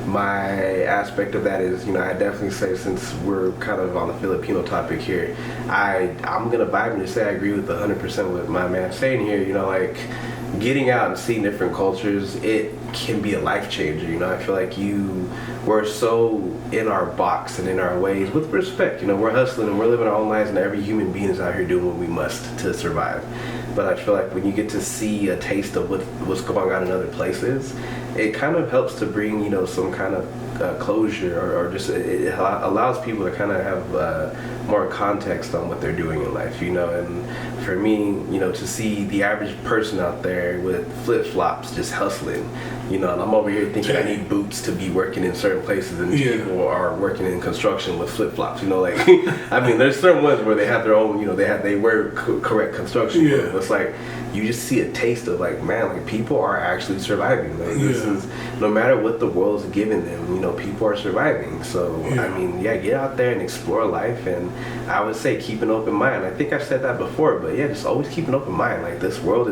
my aspect of that is, I definitely say, since we're kind of on the Filipino topic here, I'm going to vibe and say I agree with 100% what my man's saying here. getting out and seeing different cultures, it can be a life changer. You know, I feel like we're so in our box and in our ways with respect. You know, we're hustling and we're living our own lives, and every human being is out here doing what we must to survive. But I feel like when you get to see a taste of what's going on in other places, it kind of helps to bring, you know, some kind of closure, or just it allows people to kind of have more context on what they're doing in life, you know. And for me, you know, to see the average person out there with flip-flops just hustling, you know, and I'm over here thinking I need boots to be working in certain places, and people are working in construction with flip-flops, you know, like I mean, there's certain ones where they have their own, you know, they wear correct construction clothes. It's like you just see a taste of like, man, like people are actually surviving. Like this is, no matter what the world's giving them, you know, people are surviving. So I mean, get out there and explore life, and I would say keep an open mind. I think I've said that before, but just always keep an open mind. Like this world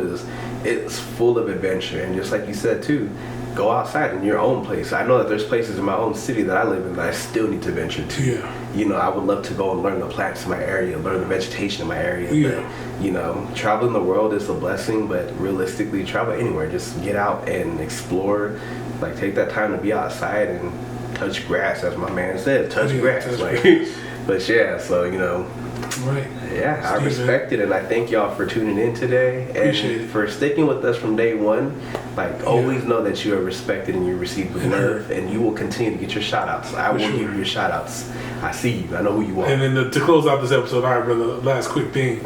it's full of adventure, and just like you said too, go outside in your own place. I know that there's places in my own city that I live in that I still need to venture to. You know, I would love to go and learn the plants in my area, learn the vegetation in my area. But, you know, traveling the world is a blessing, but realistically, travel anywhere. Just get out and explore. Like, take that time to be outside and touch grass, as my man said. Touch grass. But so, you know. Right. Yeah, I respect it, and I thank y'all for tuning in today and for sticking with us from day one. Like, always know that you are respected and you're received with nerve, and you will continue to get your shout outs. I will give you your shout outs. I see you. I know who you are. And then to close out this episode, all right, brother, last quick thing.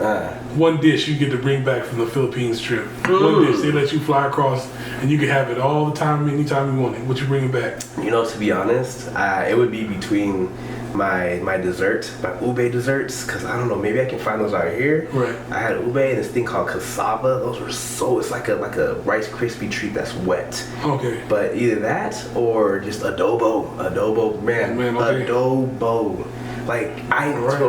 One dish you get to bring back from the Philippines trip. One dish. They let you fly across, and you can have it all the time, anytime you want it. What you bringing back? You know, to be honest, it would be between my dessert, my ube desserts, because I don't know, maybe I can find those out here. Right. I had ube and this thing called cassava. Those were it's like a Rice Krispie treat that's wet. Okay. But either that or just adobo, man, adobo. Like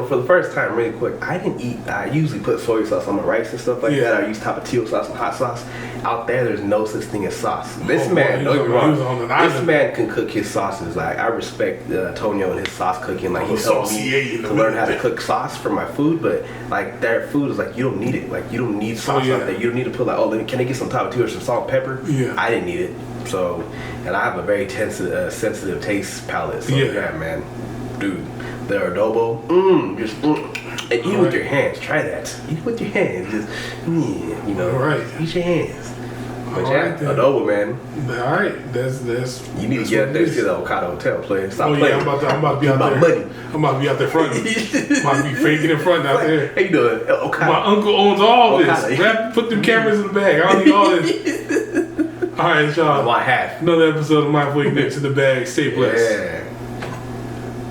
for the first time, really quick, I didn't eat. I usually put soy sauce on my rice and stuff like that. I use tapatio sauce and hot sauce. Out there's no such thing as sauce. This man, don't get me wrong, this man can cook his sauces. Like, I respect Tonio and his sauce cooking. Like, he helped me to learn how to cook sauce for my food. But like, their food is like, you don't need it. Like, you don't need sauce out there. You don't need to put like, can I get some tapatio or some salt and pepper? I didn't need it. So, and I have a very sensitive taste palate. So man, dude. The adobo, and eat with your hands. Try that. Eat with your hands. Just, you know, eat your hands. But adobo, man. All right, that's. You need to get up there to the Okada Hotel, player. Stop playing. I'm about to be out there. Money. I'm about to be out there front. I'm about to be faking in front out there. How you doing, Okada? My uncle owns all this. Put them cameras in the bag. I don't need all this. All right, y'all. I want half. Another episode of Mindful Ignorance in the bag. Stay blessed.